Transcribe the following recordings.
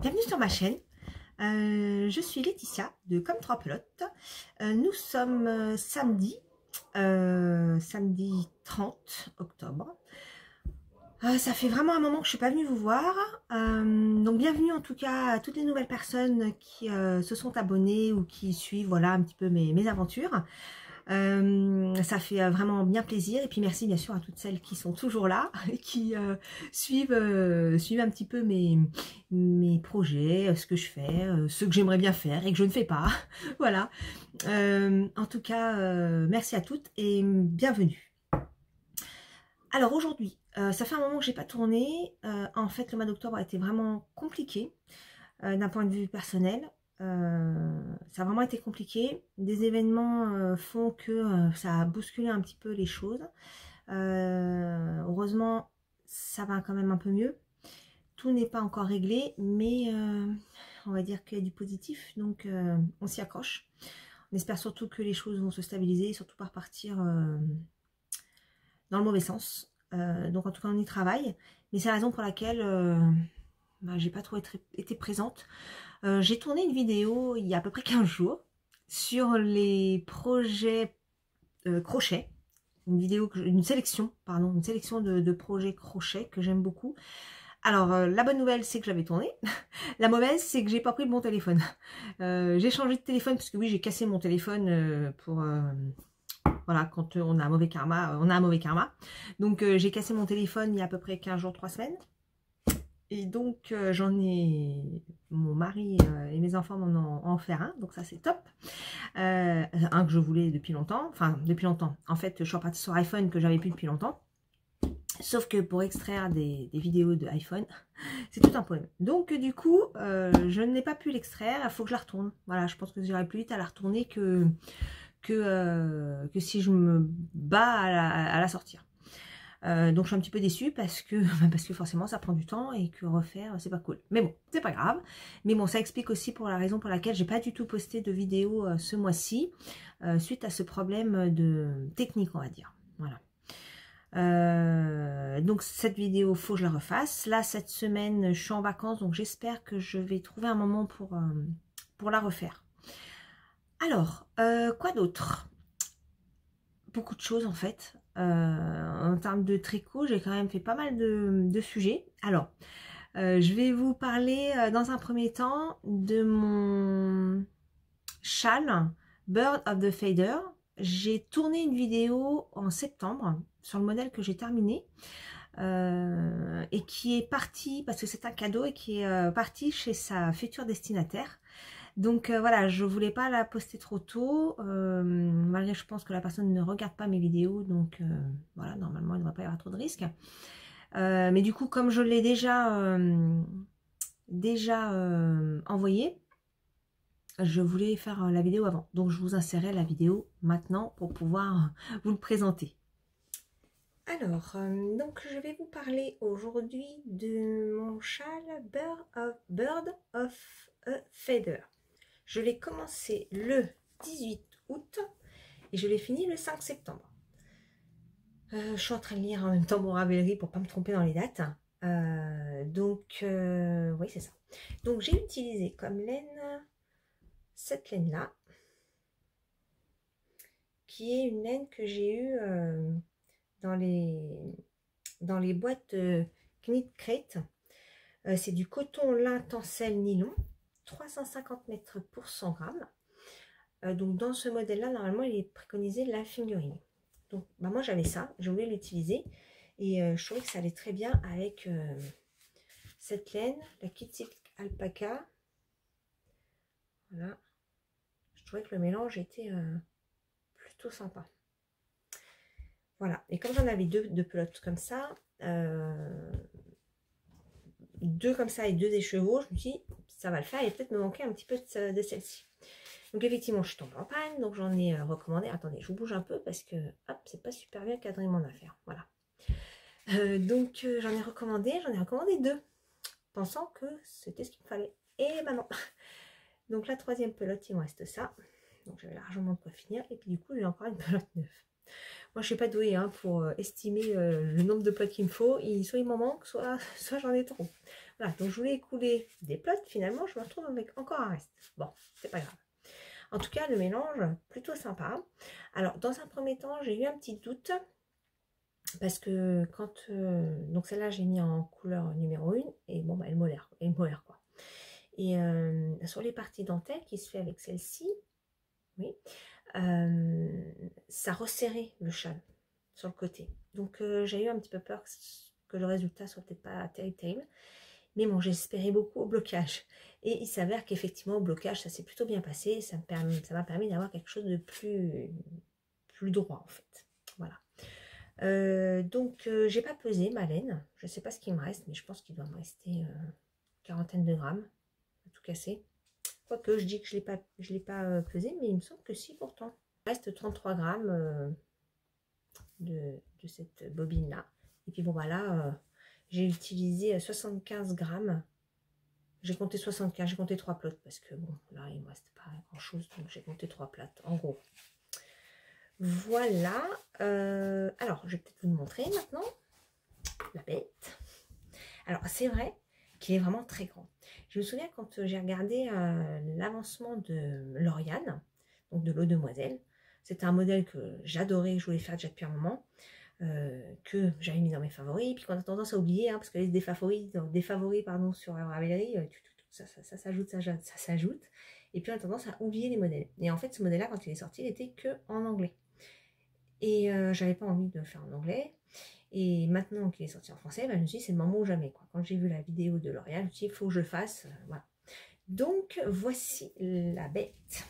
Bienvenue sur ma chaîne. Je suis Laetitia de Comme 3 Pelotes. Nous sommes samedi 30 octobre. Ça fait vraiment un moment que je ne suis pas venue vous voir. Donc bienvenue en tout cas à toutes les nouvelles personnes qui se sont abonnées ou qui suivent voilà, un petit peu mes aventures. Ça fait vraiment bien plaisir et puis merci bien sûr à toutes celles qui sont toujours là qui suivent un petit peu mes projets, ce que je fais, ce que j'aimerais bien faire et que je ne fais pas. Voilà, en tout cas merci à toutes et bienvenue. Alors aujourd'hui ça fait un moment que j'ai pas tourné. En fait le mois d'octobre a été vraiment compliqué d'un point de vue personnel. Ça a vraiment été compliqué. Des événements font que ça a bousculé un petit peu les choses. Heureusement, ça va quand même un peu mieux. Tout n'est pas encore réglé, mais on va dire qu'il y a du positif, donc on s'y accroche. On espère surtout que les choses vont se stabiliser et surtout pas repartir dans le mauvais sens. Donc en tout cas, on y travaille. Mais c'est la raison pour laquelle j'ai pas trop été présente. J'ai tourné une vidéo il y a à peu près 15 jours sur les projets crochet, une sélection de projets crochet que j'aime beaucoup. Alors la bonne nouvelle c'est que j'avais tourné, la mauvaise c'est que j'ai pas pris le bon téléphone. J'ai changé de téléphone parce que oui j'ai cassé mon téléphone voilà, quand on a un mauvais karma, Donc j'ai cassé mon téléphone il y a à peu près 15 jours, 3 semaines. Et donc mon mari et mes enfants m'en ont offert un, donc ça c'est top. Un que je voulais depuis longtemps, En fait, je suis repartie sur iPhone que j'avais plus depuis longtemps. Sauf que pour extraire des vidéos de iPhone, c'est tout un problème. Donc du coup, je n'ai pas pu l'extraire, il faut que je la retourne. Voilà, je pense que j'irai plus vite à la retourner que si je me bats à la sortir. Donc je suis un petit peu déçue parce que forcément ça prend du temps et que refaire c'est pas cool. Mais bon, c'est pas grave. Mais bon, ça explique aussi pour la raison pour laquelle j'ai pas du tout posté de vidéo ce mois-ci, suite à ce problème de technique, on va dire. Voilà. Donc cette vidéo, faut que je la refasse. Là, cette semaine, je suis en vacances, donc j'espère que je vais trouver un moment pour la refaire. Alors, quoi d'autre? Beaucoup de choses en fait. En termes de tricot, j'ai quand même fait pas mal de sujets. Alors, je vais vous parler dans un premier temps de mon châle Bird of the Fader. J'ai tourné une vidéo en septembre sur le modèle que j'ai terminé et qui est parti, parce que c'est un cadeau, et qui est parti chez sa future destinataire. Donc voilà, je voulais pas la poster trop tôt, malgré je pense que la personne ne regarde pas mes vidéos, donc voilà, normalement il ne devrait pas y avoir trop de risques. Mais du coup, comme je l'ai déjà envoyé, je voulais faire la vidéo avant. Donc je vous insérerai la vidéo maintenant pour pouvoir vous le présenter. Alors, donc je vais vous parler aujourd'hui de mon châle Bird of a Feather. Je l'ai commencé le 18 août et je l'ai fini le 5 septembre. Je suis en train de lire en même temps mon Ravelry pour ne pas me tromper dans les dates. Oui, c'est ça. Donc j'ai utilisé comme laine cette laine-là, qui est une laine que j'ai eue dans les boîtes Knit Crate. C'est du coton lin tencel nylon. 350 mètres pour 100 grammes. Donc dans ce modèle-là, normalement, il est préconisé la fingering. Donc moi j'avais ça, je voulais l'utiliser et je trouvais que ça allait très bien avec cette laine, la Kit Silk Alpaca. Voilà, je trouvais que le mélange était plutôt sympa. Voilà, et comme j'en avais deux pelotes comme ça, deux comme ça et deux écheveaux, je me suis dit ça va le faire, et peut-être me manquer un petit peu de celle-ci. Donc effectivement, je tombe en panne, donc j'en ai recommandé. Attendez, je vous bouge un peu parce que hop, c'est pas super bien cadré mon affaire. Voilà. Donc j'en ai recommandé deux, pensant que c'était ce qu'il me fallait. Et ben non. Donc la troisième pelote, il me reste ça. Donc j'avais largement de quoi finir. Et puis du coup, j'ai encore une pelote neuve. Moi, je suis pas douée pour estimer le nombre de pelotes qu'il me faut. Soit il m'en manque, soit j'en ai trop. Voilà, donc je voulais écouler des plots, finalement je me retrouve avec encore un reste. Bon, c'est pas grave. En tout cas, le mélange, plutôt sympa. Alors, dans un premier temps, j'ai eu un petit doute, parce que quand... donc celle-là, j'ai mis en couleur numéro 1, et bon, bah, elle molaire, quoi. Et sur les parties dentelles qui se fait avec celle-ci, oui, ça resserrait le châle sur le côté. Donc j'ai eu un petit peu peur que le résultat soit peut-être pas terrible. Mais bon, j'espérais beaucoup au blocage. Et il s'avère qu'effectivement, au blocage, ça s'est plutôt bien passé. Ça m'a permis d'avoir quelque chose de plus droit, en fait. Voilà. Donc, j'ai pas pesé ma laine. Je sais pas ce qu'il me reste, mais je pense qu'il doit me rester quarantaine de grammes, à tout casser. Quoique, je dis que je l'ai pas pesé, mais il me semble que si, pourtant. Il reste 33 grammes de cette bobine-là. Et puis, bon, voilà, j'ai utilisé 75 grammes. J'ai compté 75, j'ai compté 3 plots parce que bon, là, il ne me reste pas grand-chose, donc j'ai compté 3 plates, en gros. Voilà. Alors, je vais peut-être vous le montrer maintenant. La bête. Alors, c'est vrai qu'il est vraiment très grand. Je me souviens quand j'ai regardé l'avancement de Lauriane, donc de l'eau demoiselle. C'était un modèle que j'adorais, je voulais faire déjà depuis un moment. Que j'avais mis dans mes favoris, puis qu'on a tendance à oublier, hein, parce que les des favoris pardon, sur Ravelry, ça s'ajoute, et puis on a tendance à oublier les modèles. Et en fait, ce modèle-là, quand il est sorti, il était que en anglais. Et j'avais pas envie de le faire en anglais. Et maintenant qu'il est sorti en français, ben, je me suis dit, c'est le moment ou jamais, quoi. Quand j'ai vu la vidéo de L'Oréal, je me suis dit, il faut que je le fasse. Voilà. Donc, voici la bête.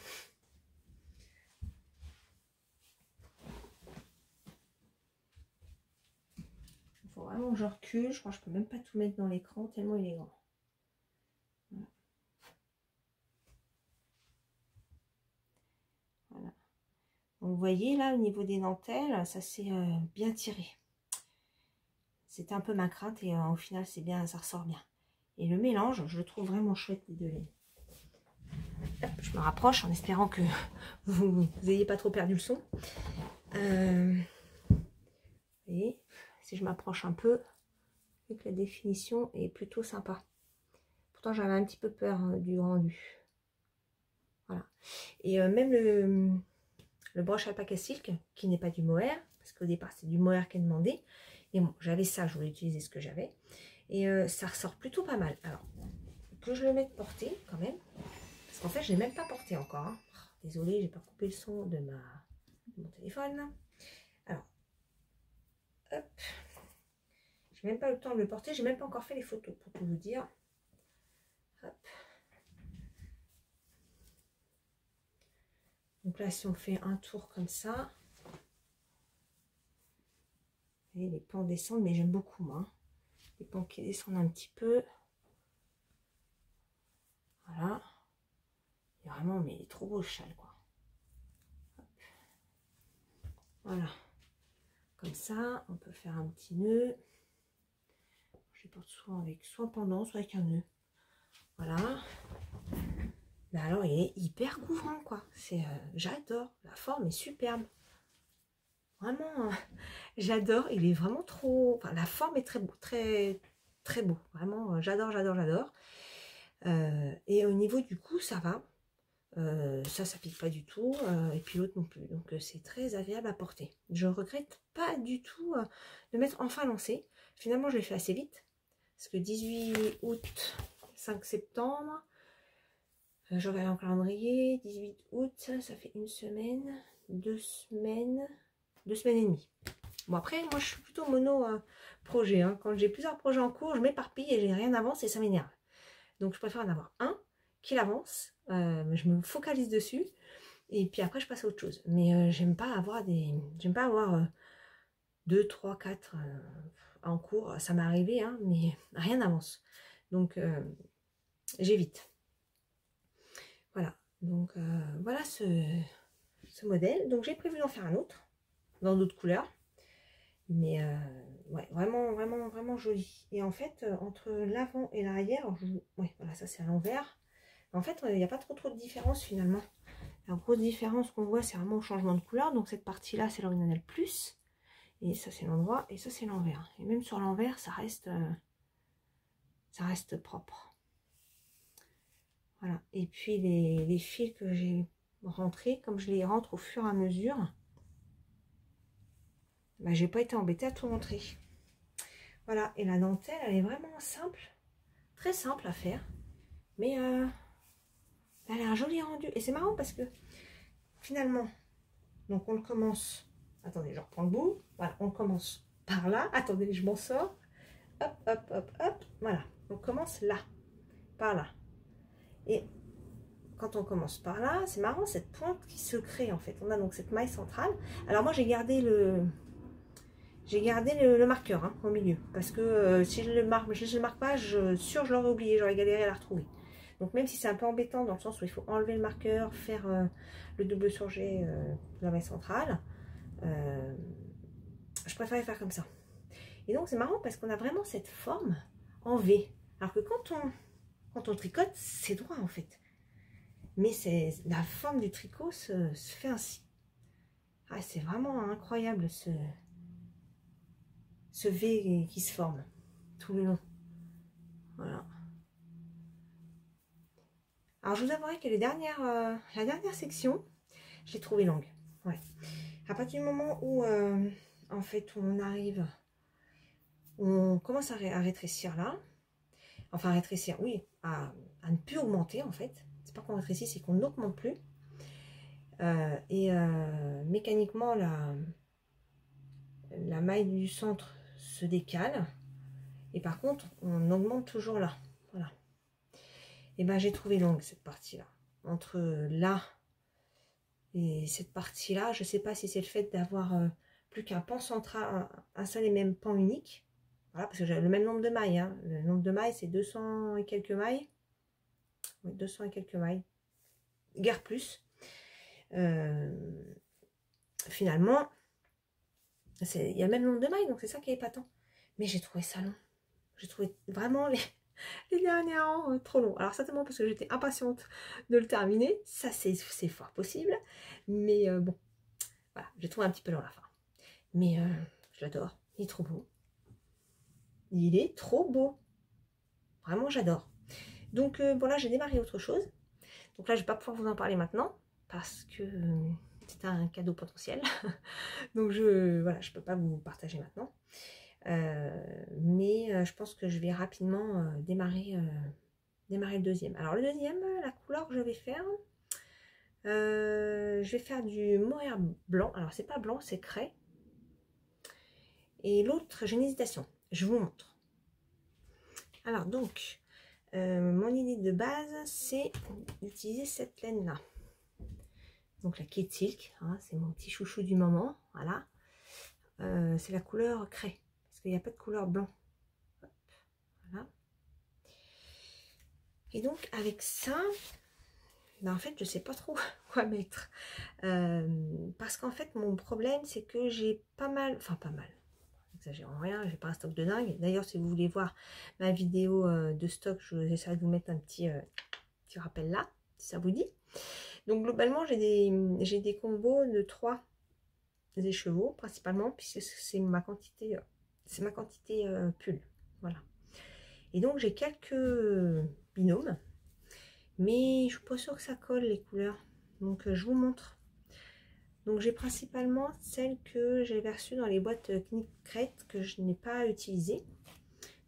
Il faut vraiment que je recule. Je crois que je peux même pas tout mettre dans l'écran tellement il est grand. Voilà. Voilà. Donc, vous voyez là, au niveau des dentelles, ça s'est bien tiré. C'était un peu ma crainte et au final, c'est bien, ça ressort bien. Et le mélange, je le trouve vraiment chouette, les deux laines. Je me rapproche en espérant que vous n'ayez pas trop perdu le son. Vous voyez, si je m'approche un peu, vu que la définition est plutôt sympa. Pourtant, j'avais un petit peu peur du rendu. Voilà. Et même le broche alpaca silk, qui n'est pas du mohair, parce qu'au départ, c'est du mohair qui est demandé. Et bon, j'avais ça, je voulais utiliser ce que j'avais. Et ça ressort plutôt pas mal. Alors, que je le mette porté quand même. Parce qu'en fait, je ne l'ai même pas porté encore. Hein. Désolée, j'ai pas coupé le son de mon téléphone. Alors, hop. J'ai même pas eu le temps de le porter. J'ai même pas encore fait les photos, pour tout vous dire. Hop. Donc là, si on fait un tour comme ça. Et les pans descendent, mais j'aime beaucoup, moi. Les pans qui descendent un petit peu. Voilà. Et vraiment, mais il est trop beau le châle, quoi. Hop. Voilà. Comme ça, on peut faire un petit nœud. Je porte soit pendant, soit avec un nœud. Voilà. Mais alors, il est hyper couvrant, quoi. J'adore. La forme est superbe. Vraiment, j'adore. Il est vraiment trop... Enfin, la forme est très beau, très beau. Vraiment, j'adore. Et au niveau du cou, ça va. Ça pique pas du tout. Et puis l'autre non plus. Donc, c'est très agréable à porter. Je regrette pas du tout de m'être enfin lancée. Finalement, je l'ai fait assez vite. Parce que 18 août, 5 septembre... Je regarde en calendrier, 18 août, ça fait une semaine, 2 semaines, 2 semaines et demie. Bon après, moi je suis plutôt mono projet. Hein. Quand j'ai plusieurs projets en cours, je m'éparpille et j'ai rien d'avance et ça m'énerve. Donc je préfère en avoir un qui avance, je me focalise dessus et puis après je passe à autre chose. Mais j'aime pas avoir 2, 3, 4 en cours. Ça m'est arrivé, hein, mais rien n'avance. Donc j'évite. Voilà, donc voilà ce modèle. Donc j'ai prévu d'en faire un autre, dans d'autres couleurs. Mais ouais, vraiment joli. Et en fait, entre l'avant et l'arrière, ouais, voilà, ça c'est à l'envers. En fait, il n'y a pas trop de différence finalement. La grosse différence qu'on voit, c'est vraiment au changement de couleur. Donc cette partie-là, c'est l'original plus. Et ça, c'est l'endroit. Et ça, c'est l'envers. Et même sur l'envers, ça reste... ça reste propre. Voilà. Et puis les fils que j'ai rentrés, comme je les rentre au fur et à mesure, bah, j'ai pas été embêtée à tout rentrer. Voilà. Et la dentelle, elle est vraiment simple, très simple à faire, mais elle a un joli rendu. Et c'est marrant parce que finalement, donc on le commence. Attendez, je reprends le bout. Voilà, on commence par là. Attendez, je m'en sors. Hop, hop, hop, hop. Voilà, on commence là, par là. Et quand on commence par là, c'est marrant cette pointe qui se crée en fait. On a donc cette maille centrale. Alors moi j'ai gardé le marqueur hein, au milieu parce que si je le marque pas, je l'aurais oublié, j'aurais galéré à la retrouver. Donc même si c'est un peu embêtant dans le sens où il faut enlever le marqueur, faire le double surjet de la maille centrale, je préférais faire comme ça. Et donc c'est marrant parce qu'on a vraiment cette forme en V. Alors que quand on tricote, c'est droit en fait. Mais la forme du tricot se fait ainsi. Ah, c'est vraiment incroyable ce V qui se forme tout le long. Voilà. Alors je vous avouerai que la dernière section, je l'ai trouvée longue. Ouais. À partir du moment où en fait on commence à rétrécir là. Enfin rétrécir, oui, à ne plus augmenter en fait. C'est pas qu'on rétrécit, c'est qu'on n'augmente plus. Mécaniquement, la maille du centre se décale. Et par contre, on augmente toujours là. Voilà. Et ben j'ai trouvé longue cette partie-là. Entre là et cette partie-là, je sais pas si c'est le fait d'avoir plus qu'un pan central, un seul et même pan unique. Voilà, parce que j'ai le même nombre de mailles. Hein. Le nombre de mailles, c'est 200 et quelques mailles. Oui, 200 et quelques mailles. Guère plus. Finalement, il y a le même nombre de mailles, donc c'est ça qui est épatant. Mais j'ai trouvé ça long. J'ai trouvé vraiment les derniers rangs trop longs. Alors certainement parce que j'étais impatiente de le terminer. Ça, c'est fort possible. Mais bon, voilà, j'ai trouvé un petit peu long à la fin. Mais je l'adore. Il est trop beau. Il est trop beau. Vraiment, j'adore. Donc, bon là, j'ai démarré autre chose. Donc là, je ne vais pas pouvoir vous en parler maintenant parce que c'est un cadeau potentiel. Donc, voilà, je ne peux pas vous partager maintenant. Mais je pense que je vais rapidement démarrer le deuxième. Alors, le deuxième, la couleur que je vais faire du mohair blanc. Alors, c'est pas blanc, c'est craie. Et l'autre, j'ai une hésitation. Je vous montre. Alors, donc, mon idée de base, c'est d'utiliser cette laine-là. Donc, la Kate Silk, hein, c'est mon petit chouchou du moment. Voilà. C'est la couleur craie, parce qu'il n'y a pas de couleur blanc. Hop, voilà. Et donc, avec ça, ben, en fait, je ne sais pas trop quoi mettre. Parce qu'en fait, mon problème, c'est que j'ai pas mal, exagérons rien, j'ai pas un stock de dingue. D'ailleurs, si vous voulez voir ma vidéo de stock, j'essaierai de vous mettre un petit rappel là, si ça vous dit. Donc globalement, j'ai des combos de 3 écheveaux principalement, puisque c'est ma quantité pull. Voilà. Et donc j'ai quelques binômes, mais je suis pas sûre que ça colle les couleurs. Donc je vous montre. Donc j'ai principalement celles que j'avais reçues dans les boîtes Knit Crate que je n'ai pas utilisées.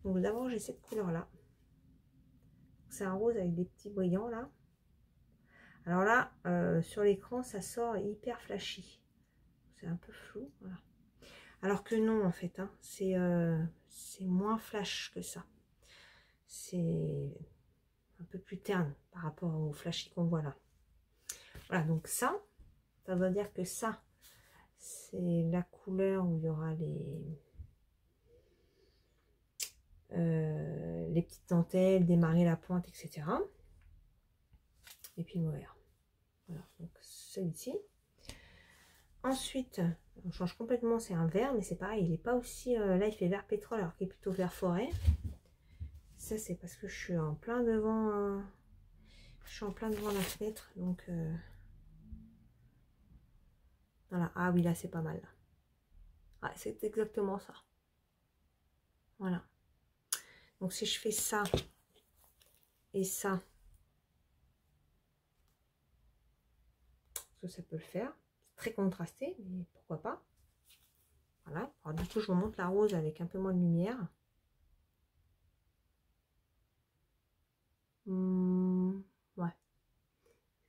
Donc d'abord j'ai cette couleur là. C'est un rose avec des petits brillants là. Alors là sur l'écran ça sort hyper flashy. C'est un peu flou. Voilà. Alors que non en fait, hein, c'est moins flash que ça. C'est un peu plus terne par rapport au flashy qu'on voit là. Voilà, donc ça veut dire que ça, c'est la couleur où il y aura les petites dentelles, démarrer la pointe, etc. Et puis le mohair. Voilà, donc celui-ci. Ensuite, on change complètement, c'est un vert, mais c'est pareil, il n'est pas aussi... là, il fait vert pétrole, alors qu'il est plutôt vert forêt. Ça, c'est parce que je suis en plein devant... la fenêtre, donc... Voilà. Ah oui, là, c'est pas mal. Ah, c'est exactement ça. Voilà. Donc si je fais ça et ça, ça peut le faire. C'est très contrasté, mais pourquoi pas. Voilà. Alors du coup, je remonte la rose avec un peu moins de lumière. Ouais.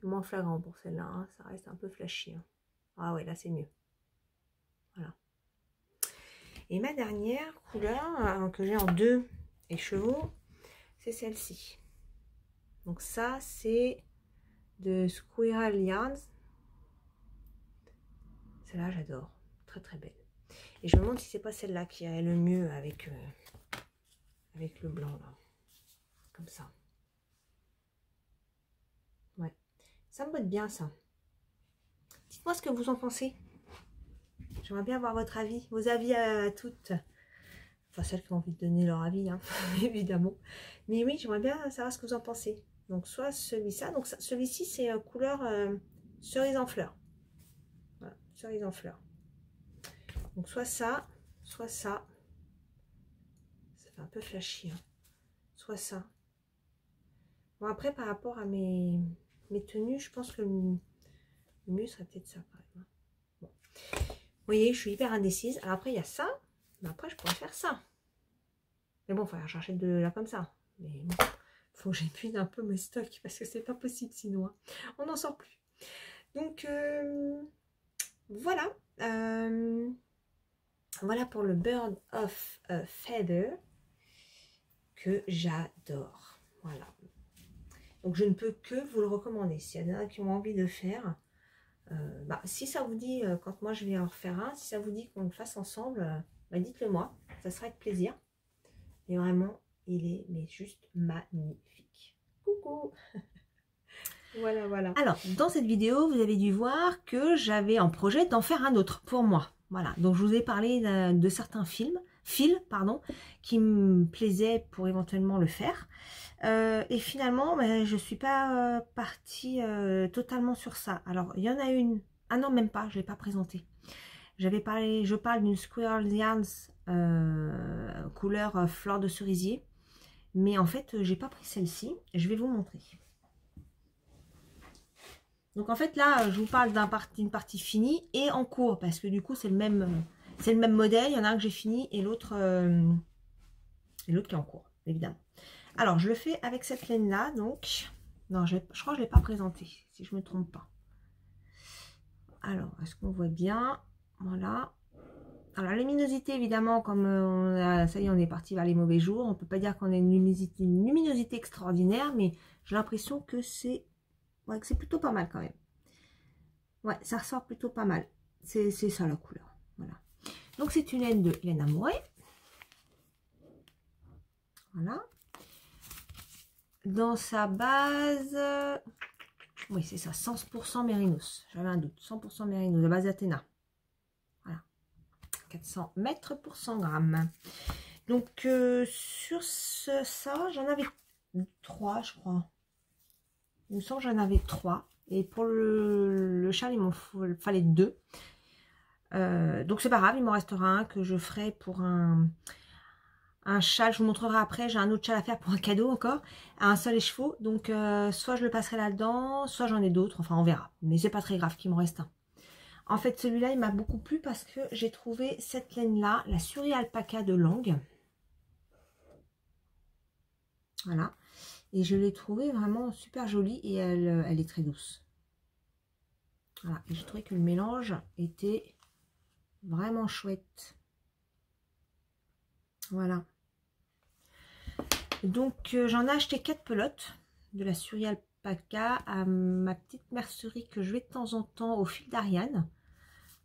C'est moins flagrant pour celle-là. Hein. Ça reste un peu flashy. Hein. Ah ouais, là c'est mieux. Voilà. Et ma dernière couleur que j'ai en 2 écheveaux, c'est celle-ci. Donc ça, c'est de Squirrel Yarns. Celle-là, j'adore. Très très belle. Et je me demande si c'est pas celle-là qui est le mieux avec, avec le blanc là. Comme ça. Ouais. Ça me botte bien ça. Dites-moi ce que vous en pensez. J'aimerais bien avoir votre avis, vos avis à toutes. Enfin, celles qui ont envie de donner leur avis, hein, évidemment. Mais oui, j'aimerais bien savoir ce que vous en pensez. Donc, soit celui-ci. Donc, celui-ci, c'est couleur cerise en fleurs. Voilà, cerise en fleurs. Donc, soit ça, soit ça. Ça fait un peu flashy. Hein. Soit ça. Bon, après, par rapport à mes tenues, je pense que le mieux serait peut-être ça, quand même. Bon. Vous voyez, je suis hyper indécise. Alors, après, il y a ça. Mais après, je pourrais faire ça. Mais bon, il faut aller chercher de là comme ça. Mais bon, faut que j'épuise un peu mes stocks parce que c'est pas possible sinon. Hein. On n'en sort plus. Donc, voilà. Voilà pour le Bird of a Feather que j'adore. Voilà. Donc, je ne peux que vous le recommander. S'il y en a qui ont envie de faire, bah, si ça vous dit, quand moi je vais en refaire un, si ça vous dit qu'on le fasse ensemble, bah, dites-le moi. Ça sera avec plaisir. Et vraiment, il est mais juste magnifique. Coucou. Voilà, voilà. Alors, dans cette vidéo, vous avez dû voir que j'avais en projet d'en faire un autre pour moi. Voilà, donc je vous ai parlé de certains fils, qui me plaisaient pour éventuellement le faire. Et finalement, ben, je ne suis pas partie totalement sur ça. Alors, il y en a une, ah non, même pas, je ne l'ai pas présentée. Je parle d'une Squirrel Yarns couleur fleur de cerisier. Mais en fait, j'ai pas pris celle-ci. Je vais vous montrer. Donc en fait, là, je vous parle d'une partie finie et en cours. Parce que du coup, c'est le même modèle. Il y en a un que j'ai fini et l'autre qui est en cours, évidemment. Alors, je le fais avec cette laine-là. Donc, non, je crois que je ne l'ai pas présenté, si je ne me trompe pas. Alors, est-ce qu'on voit bien? Voilà. Alors, la luminosité, évidemment, comme ça y est, on est parti vers les mauvais jours. On ne peut pas dire qu'on a une luminosité extraordinaire, mais j'ai l'impression que c'est plutôt pas mal quand même. Ouais, ça ressort plutôt pas mal. C'est ça la couleur. Voilà. Donc, c'est une laine de laine amorée. Voilà. Dans sa base, oui, c'est ça, 100% mérinos. J'avais un doute. 100% mérinos, la base Athéna. 400 mètres pour 100 grammes. Donc, sur ça, j'en avais 3, je crois. Il me semble que j'en avais 3. Et pour le châle, il m'en fallait 2. Donc, c'est pas grave, il m'en restera un que je ferai pour un châle. Je vous montrerai après. J'ai un autre châle à faire pour un cadeau encore. À un seul écheveau. Donc, soit je le passerai là-dedans, soit j'en ai d'autres. Enfin, on verra. Mais c'est pas très grave qu'il m'en reste un. En fait, celui-là, il m'a beaucoup plu parce que j'ai trouvé cette laine-là, la Suri Alpaca de Lange. Voilà. Et je l'ai trouvée vraiment super jolie et elle est très douce. Voilà. Et j'ai trouvé que le mélange était vraiment chouette. Voilà. Donc, j'en ai acheté 4 pelotes de la Suri Alpaca à ma petite mercerie que je vais de temps en temps au fil d'Ariane.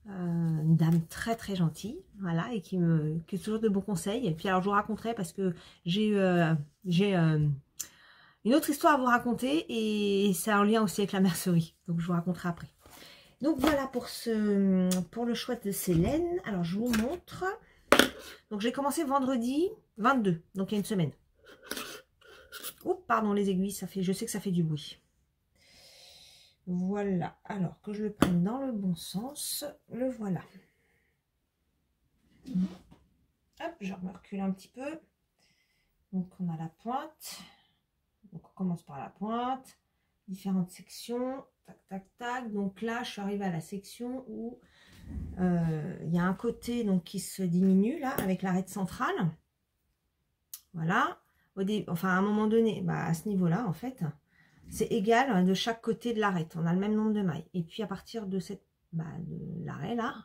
Une dame très très gentille, voilà, et qui est toujours de bons conseils. Et puis alors je vous raconterai parce que j'ai une autre histoire à vous raconter et c'est en lien aussi avec la mercerie, donc je vous raconterai après. Donc voilà pour le choix de ces laines. Alors je vous montre. Donc j'ai commencé vendredi 22, donc il y a une semaine. Oups, pardon les aiguilles, je sais que ça fait du bruit. Voilà, alors que je le prenne dans le bon sens, le voilà. Hop, je me recule un petit peu. Donc on a la pointe. Donc on commence par la pointe. Différentes sections. Tac, tac, tac. Donc là, je suis arrivée à la section où il y a un côté donc, qui se diminue là avec l'arête centrale. Voilà. Enfin, à un moment donné, bah, à ce niveau-là, en fait, c'est égal de chaque côté de l'arête. On a le même nombre de mailles. Et puis à partir de cette de l'arrêt là,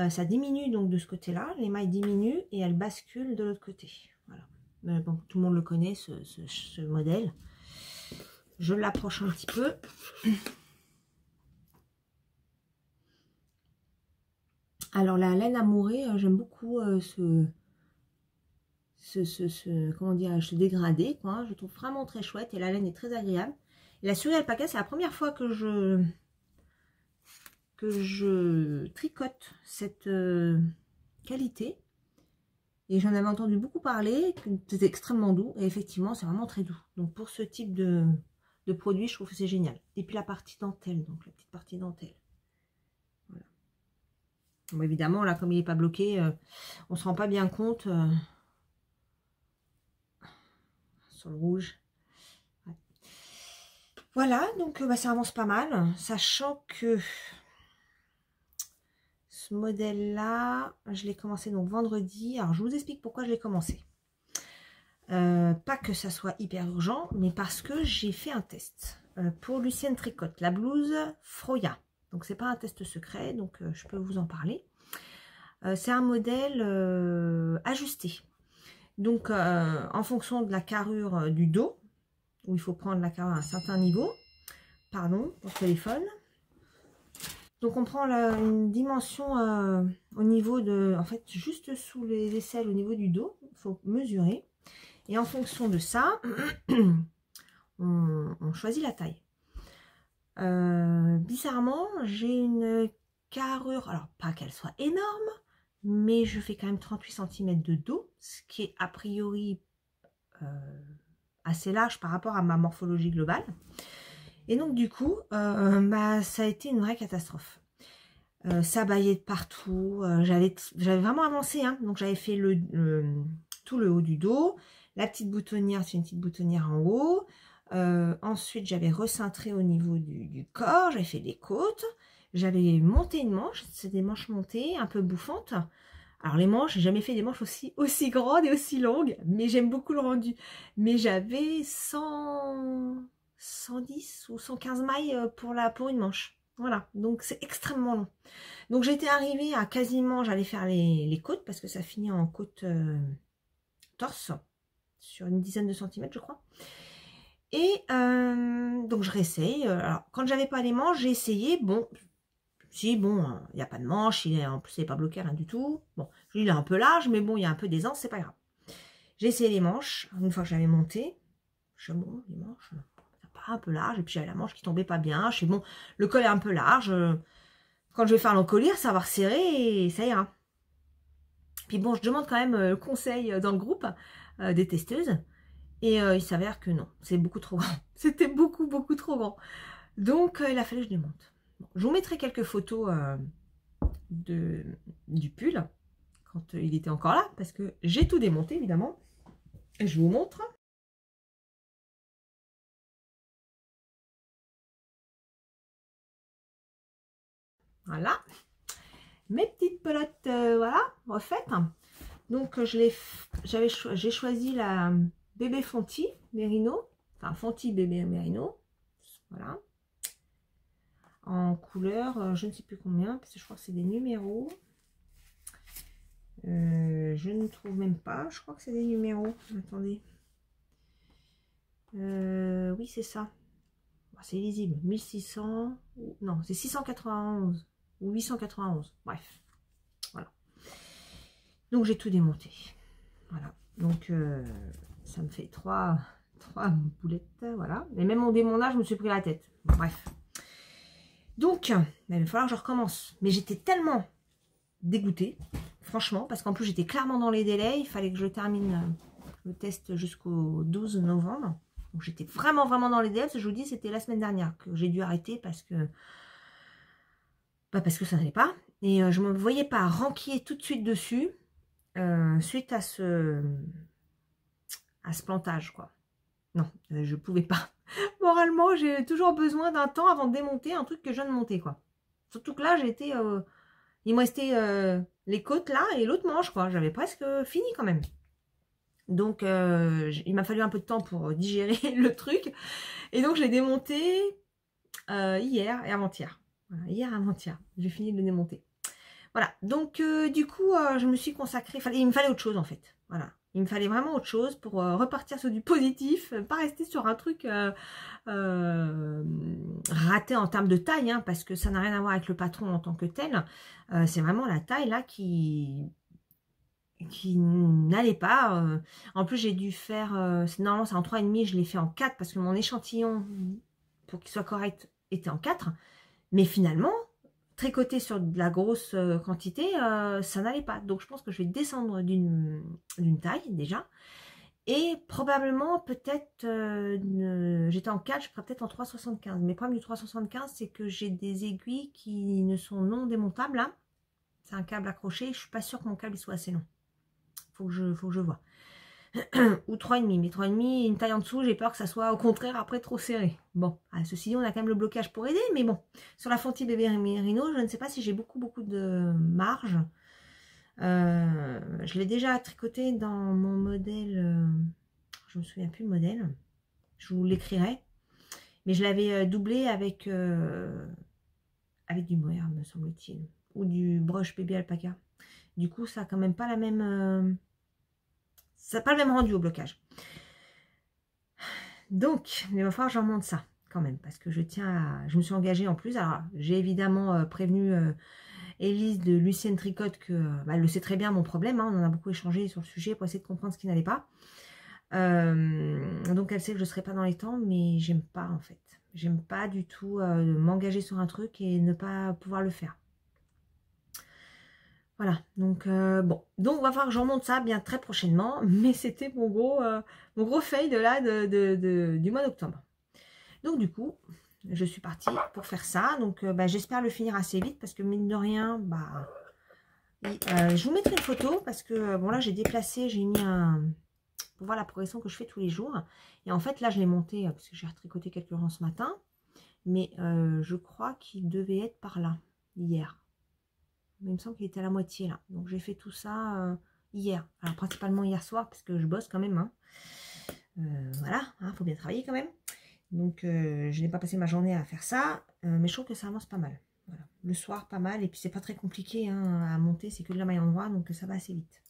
ça diminue donc de ce côté-là. Les mailles diminuent et elles basculent de l'autre côté. Voilà. Mais bon, tout le monde le connaît, ce modèle. Je l'approche un petit peu. Alors la laine amourée, j'aime beaucoup comment dirais-je, ce dégradé, quoi. Je trouve vraiment très chouette et la laine est très agréable. Et la souris alpaca, c'est la première fois que je tricote cette qualité. Et j'en avais entendu beaucoup parler, que c'était extrêmement doux. Et effectivement, c'est vraiment très doux. Donc pour ce type de produit, je trouve que c'est génial. Et puis la partie dentelle, donc la petite partie dentelle. Voilà. Bon, évidemment, là, comme il n'est pas bloqué, on ne se rend pas bien compte sur le rouge. Ouais. Voilà, donc ça avance pas mal, sachant que ce modèle-là, je l'ai commencé donc vendredi. Alors, je vous explique pourquoi je l'ai commencé. Pas que ça soit hyper urgent, mais parce que j'ai fait un test pour Lucienne Tricotte, la blouse Froya. Donc, c'est pas un test secret, donc je peux vous en parler. C'est un modèle ajusté. Donc, en fonction de la carrure du dos, où il faut prendre la carrure à un certain niveau. Pardon, pour le téléphone. Donc, on prend une dimension au niveau de... En fait, juste sous les aisselles, au niveau du dos. Il faut mesurer. Et en fonction de ça, on choisit la taille. Bizarrement, j'ai une carrure... Alors, pas qu'elle soit énorme, mais je fais quand même 38 cm de dos, ce qui est a priori assez large par rapport à ma morphologie globale. Et donc du coup, ça a été une vraie catastrophe. Ça baillait de partout, j'avais vraiment avancé, hein. Donc j'avais fait tout le haut du dos, la petite boutonnière, c'est une petite boutonnière en haut. Ensuite, j'avais recintré au niveau du corps, j'avais fait des côtes, j'avais monté une manche, c'est des manches montées, un peu bouffantes. Alors les manches, j'ai jamais fait des manches aussi grandes et aussi longues, mais j'aime beaucoup le rendu. Mais j'avais 110 ou 115 mailles pour une manche. Voilà, donc c'est extrêmement long. Donc j'étais arrivée à quasiment, j'allais faire les côtes, parce que ça finit en côte torse, sur une dizaine de centimètres je crois. Et donc je réessaye. Alors quand j'avais pas les manches, j'ai essayé, bon... Si, bon, il n'y a pas de manche, en plus il n'est pas bloqué, rien du tout. Bon, il est un peu large, mais bon, il y a un peu d'aisance, c'est pas grave. J'ai essayé les manches, une fois que j'avais monté. Je sais, bon, les manches, ça pas un peu large, et puis j'avais la manche qui tombait pas bien. Je sais, bon, le col est un peu large. Quand je vais faire l'encolure, ça va resserrer et ça ira. Puis bon, je demande quand même conseil dans le groupe des testeuses. Et il s'avère que non, c'est beaucoup trop grand. C'était beaucoup, beaucoup trop grand. Donc, il a fallu que je démonte. Bon, je vous mettrai quelques photos du pull quand il était encore là, parce que j'ai tout démonté évidemment. Et je vous montre. Voilà. Mes petites pelotes, voilà, refaites. Donc j'ai choisi la bébé Fonty Merino. Enfin Fonty bébé Merino. Voilà. En couleur, je ne sais plus combien, parce que je crois que c'est des numéros. Je ne trouve même pas, je crois que c'est des numéros. Attendez. Oui, c'est ça. C'est lisible. 1600. Non, c'est 691 ou 891. Bref. Voilà. Donc j'ai tout démonté. Voilà. Donc ça me fait trois boulettes. Voilà. Mais même au démontage, je me suis pris la tête. Bref. Donc, il va falloir que je recommence. Mais j'étais tellement dégoûtée, franchement, parce qu'en plus j'étais clairement dans les délais. Il fallait que je termine le test jusqu'au 12 novembre. Donc j'étais vraiment dans les délais. Parce que je vous dis, c'était la semaine dernière que j'ai dû arrêter parce que ça n'allait pas. Et je ne me voyais pas renquiller tout de suite dessus suite à ce ce plantage, quoi. Non, je pouvais pas. Moralement, j'ai toujours besoin d'un temps avant de démonter un truc que je viens de monter, quoi. Surtout que là, j'étais... il me restait les côtes, là, et l'autre manche, quoi. J'avais presque fini, quand même. Donc, il m'a fallu un peu de temps pour digérer le truc. Et donc, je l'ai démonté hier et avant-hier. Voilà, hier et avant-hier. J'ai fini de le démonter. Voilà, donc du coup, je me suis consacrée, il me fallait autre chose en fait. Voilà, il me fallait vraiment autre chose pour repartir sur du positif, pas rester sur un truc raté en termes de taille, hein, parce que ça n'a rien à voir avec le patron en tant que tel. C'est vraiment la taille là qui n'allait pas. En plus, j'ai dû faire, normalement c'est en 3,5, je l'ai fait en 4 parce que mon échantillon, pour qu'il soit correct, était en 4. Mais finalement, tricoter sur de la grosse quantité, ça n'allait pas. Donc je pense que je vais descendre d'une taille déjà. Et probablement, peut-être, j'étais en 4, je ferai peut-être en 3,75. Mais le problème du 3,75, c'est que j'ai des aiguilles qui ne sont non démontables. Là. C'est un câble accroché. Je ne suis pas sûre que mon câble soit assez long. Faut que je vois. Ou 3,5. Mais 3,5, une taille en dessous, j'ai peur que ça soit au contraire après trop serré. Bon, ceci dit, on a quand même le blocage pour aider. Mais bon, sur la Fenty Bébé Merino, je ne sais pas si j'ai beaucoup de marge. Je l'ai déjà tricoté dans mon modèle. Je me souviens plus le modèle. Je vous l'écrirai. Mais je l'avais doublé avec du mohair, me semble-t-il. Ou du brush bébé alpaca. Du coup, ça n'a quand même pas la même... ça n'a pas le même rendu au blocage. Donc, il va falloir que j'en monte ça quand même. Parce que je me suis engagée en plus. Alors, j'ai évidemment prévenu Élise de Lucienne Tricotte que elle le sait très bien mon problème. Hein, on en a beaucoup échangé sur le sujet pour essayer de comprendre ce qui n'allait pas. Donc, elle sait que je ne serai pas dans les temps. Mais j'aime pas en fait. J'aime pas du tout m'engager sur un truc et ne pas pouvoir le faire. Voilà, donc bon, donc on va voir que j'en monte ça bien très prochainement, mais c'était mon gros fail de là du mois d'octobre. Donc du coup, je suis partie pour faire ça, donc j'espère le finir assez vite parce que mine de rien, je vous mettrai une photo parce que bon là j'ai déplacé, j'ai mis pour voir la progression que je fais tous les jours, et en fait là je l'ai monté parce que j'ai retricoté quelques rangs ce matin, mais je crois qu'il devait être par là hier. Mais il me semble qu'il était à la moitié là. Donc j'ai fait tout ça hier. Alors principalement hier soir parce que je bosse quand même. Hein. Voilà, faut bien travailler quand même. Donc je n'ai pas passé ma journée à faire ça. Mais je trouve que ça avance pas mal. Voilà. Le soir pas mal. Et puis c'est pas très compliqué hein, à monter. C'est que de la maille endroit. Donc ça va assez vite.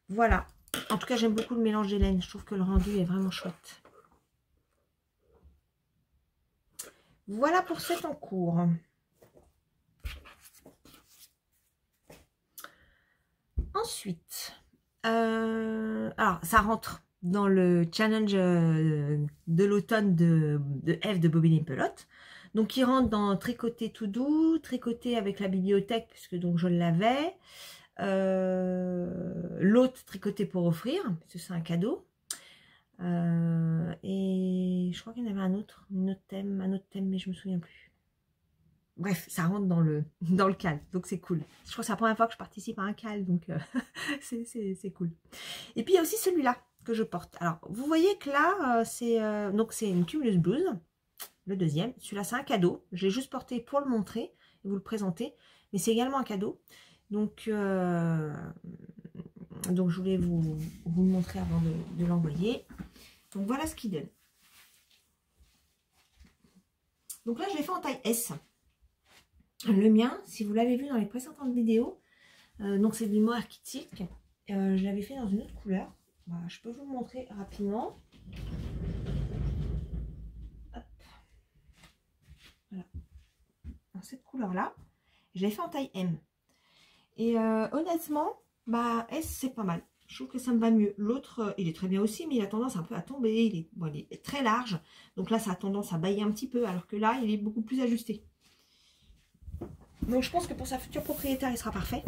Voilà. En tout cas j'aime beaucoup le mélange des laines. Je trouve que le rendu est vraiment chouette. Voilà pour cet en cours. Ensuite, alors ça rentre dans le challenge de l'automne de F de Bobine et Pelote. Donc il rentre dans tricoter tout doux, tricoter avec la bibliothèque, puisque donc je l'avais. L'autre tricoter pour offrir, parce que c'est un cadeau. Et je crois qu'il y en avait un autre thème, mais je me souviens plus. Bref, ça rentre dans le cal, donc c'est cool. Je crois que c'est la première fois que je participe à un cal, donc c'est cool. Et puis il y a aussi celui-là que je porte. Alors, vous voyez que là, c'est une Cumulus Blues, le deuxième. Celui-là, c'est un cadeau. Je l'ai juste porté pour le montrer et vous le présenter. Mais c'est également un cadeau. Donc je voulais vous le montrer avant de l'envoyer. Donc voilà ce qu'il donne. Donc là, je l'ai fait en taille S. Le mien, si vous l'avez vu dans les précédentes vidéos, donc c'est du mohair Kit Silk. Je l'avais fait dans une autre couleur. Voilà, je peux vous le montrer rapidement. Hop. Voilà. Dans cette couleur-là. Je l'ai fait en taille M. Et honnêtement, S c'est pas mal. Je trouve que ça me va mieux. L'autre, il est très bien aussi, mais il a tendance un peu à tomber. Il est très large. Donc là, ça a tendance à bailler un petit peu, alors que là, il est beaucoup plus ajusté. Donc je pense que pour sa future propriétaire, il sera parfait.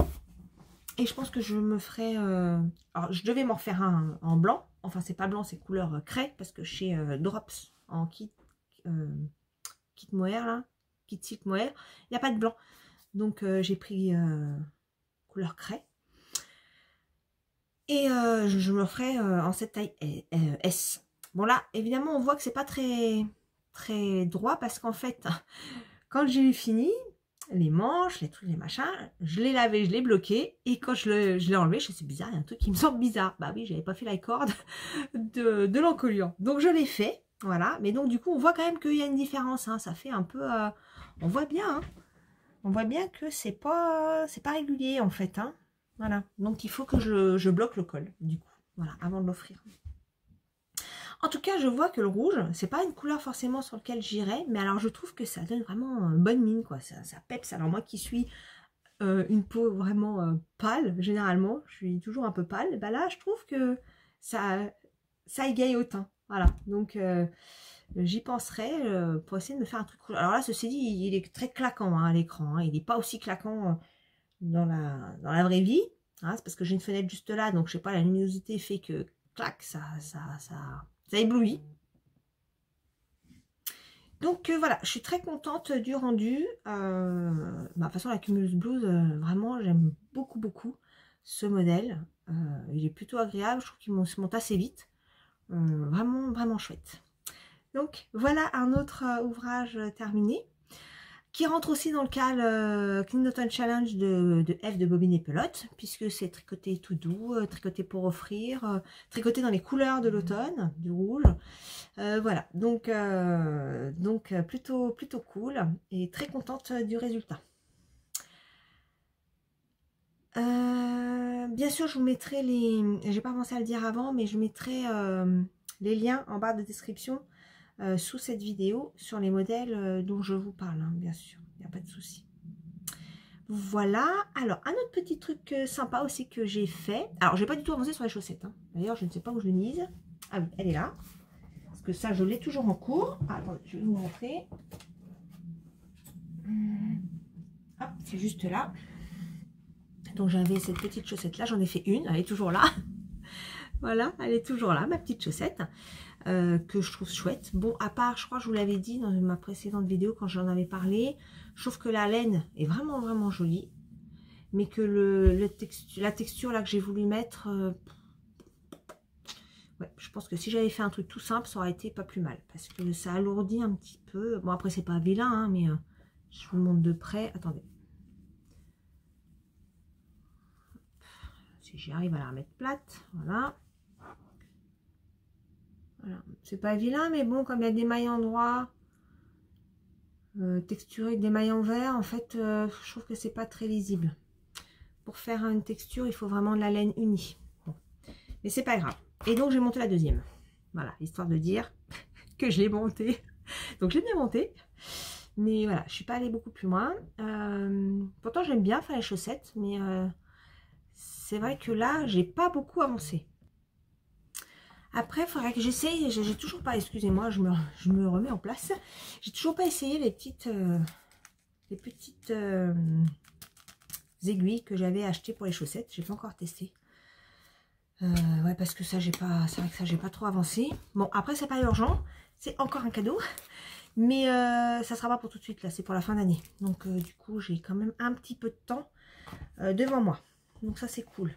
Et je pense que je me ferai... alors je devais m'en refaire un en blanc. Enfin c'est pas blanc, c'est couleur craie. Parce que chez Drops en kit mohair là, kit silk mohair, il n'y a pas de blanc. Donc j'ai pris couleur craie. Et je me le ferai en cette taille S. Bon là, évidemment, on voit que c'est pas très droit parce qu'en fait, quand j'ai eu fini, les manches, les trucs, les machins, je l'ai lavé, je l'ai bloqué. Et quand je l'ai enlevé, je sais, c'est bizarre, il y a un truc qui me semble bizarre. Bah oui, j'avais pas fait la corde de l'encolure. Donc je l'ai fait, voilà. Mais donc du coup, on voit quand même qu'il y a une différence. Hein. Ça fait un peu... on voit bien, hein. On voit bien que c'est pas régulier en fait. Hein. Voilà. Donc il faut que je bloque le col, du coup. Voilà, avant de l'offrir. En tout cas, je vois que le rouge, c'est pas une couleur forcément sur laquelle j'irais, mais alors je trouve que ça donne vraiment bonne mine, quoi. Ça peps. Alors moi qui suis une peau vraiment pâle, généralement, je suis toujours un peu pâle, bah là, je trouve que ça égaye au teint. Voilà, donc j'y penserai pour essayer de me faire un truc rouge. Alors là, ceci dit, il est très claquant hein, à l'écran. Hein. Il n'est pas aussi claquant dans la vraie vie. Hein. C'est parce que j'ai une fenêtre juste là, donc je sais pas, la luminosité fait que, clac, ça éblouit. Donc voilà, je suis très contente du rendu. De toute façon, la Cumulus Blues, vraiment, j'aime beaucoup ce modèle. Il est plutôt agréable, je trouve qu'il se monte assez vite. Vraiment chouette. Donc voilà un autre ouvrage terminé, qui rentre aussi dans le cadre Clean Autumn Challenge de F de Bobine et Pelote, puisque c'est tricoté tout doux, tricoté pour offrir, tricoté dans les couleurs de l'automne, du rouge. Voilà, donc plutôt cool et très contente du résultat. Bien sûr, je vous mettrai j'ai pas pensé à le dire avant, mais je mettrai les liens en barre de description sous cette vidéo sur les modèles dont je vous parle, hein, bien sûr, il n'y a pas de souci. Voilà, alors un autre petit truc sympa aussi que j'ai fait. Alors, j'ai pas du tout avancé sur les chaussettes. Hein. D'ailleurs, je ne sais pas où je l'ai mise. Ah oui, elle est là. Parce que ça, je l'ai toujours en cours. Ah, attendez, je vais vous montrer. Hop, c'est juste là. Donc, j'avais cette petite chaussette là. J'en ai fait une. Elle est toujours là. Voilà, elle est toujours là, ma petite chaussette. Que je trouve chouette. Bon, à part, je crois que je vous l'avais dit dans ma précédente vidéo quand j'en avais parlé, je trouve que la laine est vraiment jolie, mais que la texture là que j'ai voulu mettre, ouais, je pense que si j'avais fait un truc tout simple, ça aurait été pas plus mal, parce que ça alourdit un petit peu. Bon, après c'est pas vilain, hein, mais je vous montre de près. Attendez. Si j'y arrive à la remettre plate, voilà. Voilà. C'est pas vilain, mais bon, comme il y a des mailles en droit, texturé avec des mailles en vert, en fait, je trouve que c'est pas très lisible. Pour faire une texture, il faut vraiment de la laine unie. Bon. Mais c'est pas grave. Et donc, j'ai monté la deuxième. Voilà, histoire de dire que je l'ai montée. Donc, j'ai bien monté. Mais voilà, je suis pas allée beaucoup plus loin. Pourtant, j'aime bien faire les chaussettes, mais c'est vrai que là, j'ai pas beaucoup avancé. Après, il faudrait que j'essaye, j'ai toujours pas, excusez-moi, je me remets en place. J'ai toujours pas essayé les petites aiguilles que j'avais achetées pour les chaussettes. J'ai pas encore testé. Ouais, parce que ça, c'est vrai que ça, j'ai pas trop avancé. Bon, après, c'est pas urgent, c'est encore un cadeau. Mais ça sera pas pour tout de suite, là, c'est pour la fin d'année. Donc, du coup, j'ai quand même un petit peu de temps devant moi. Donc, ça, c'est cool.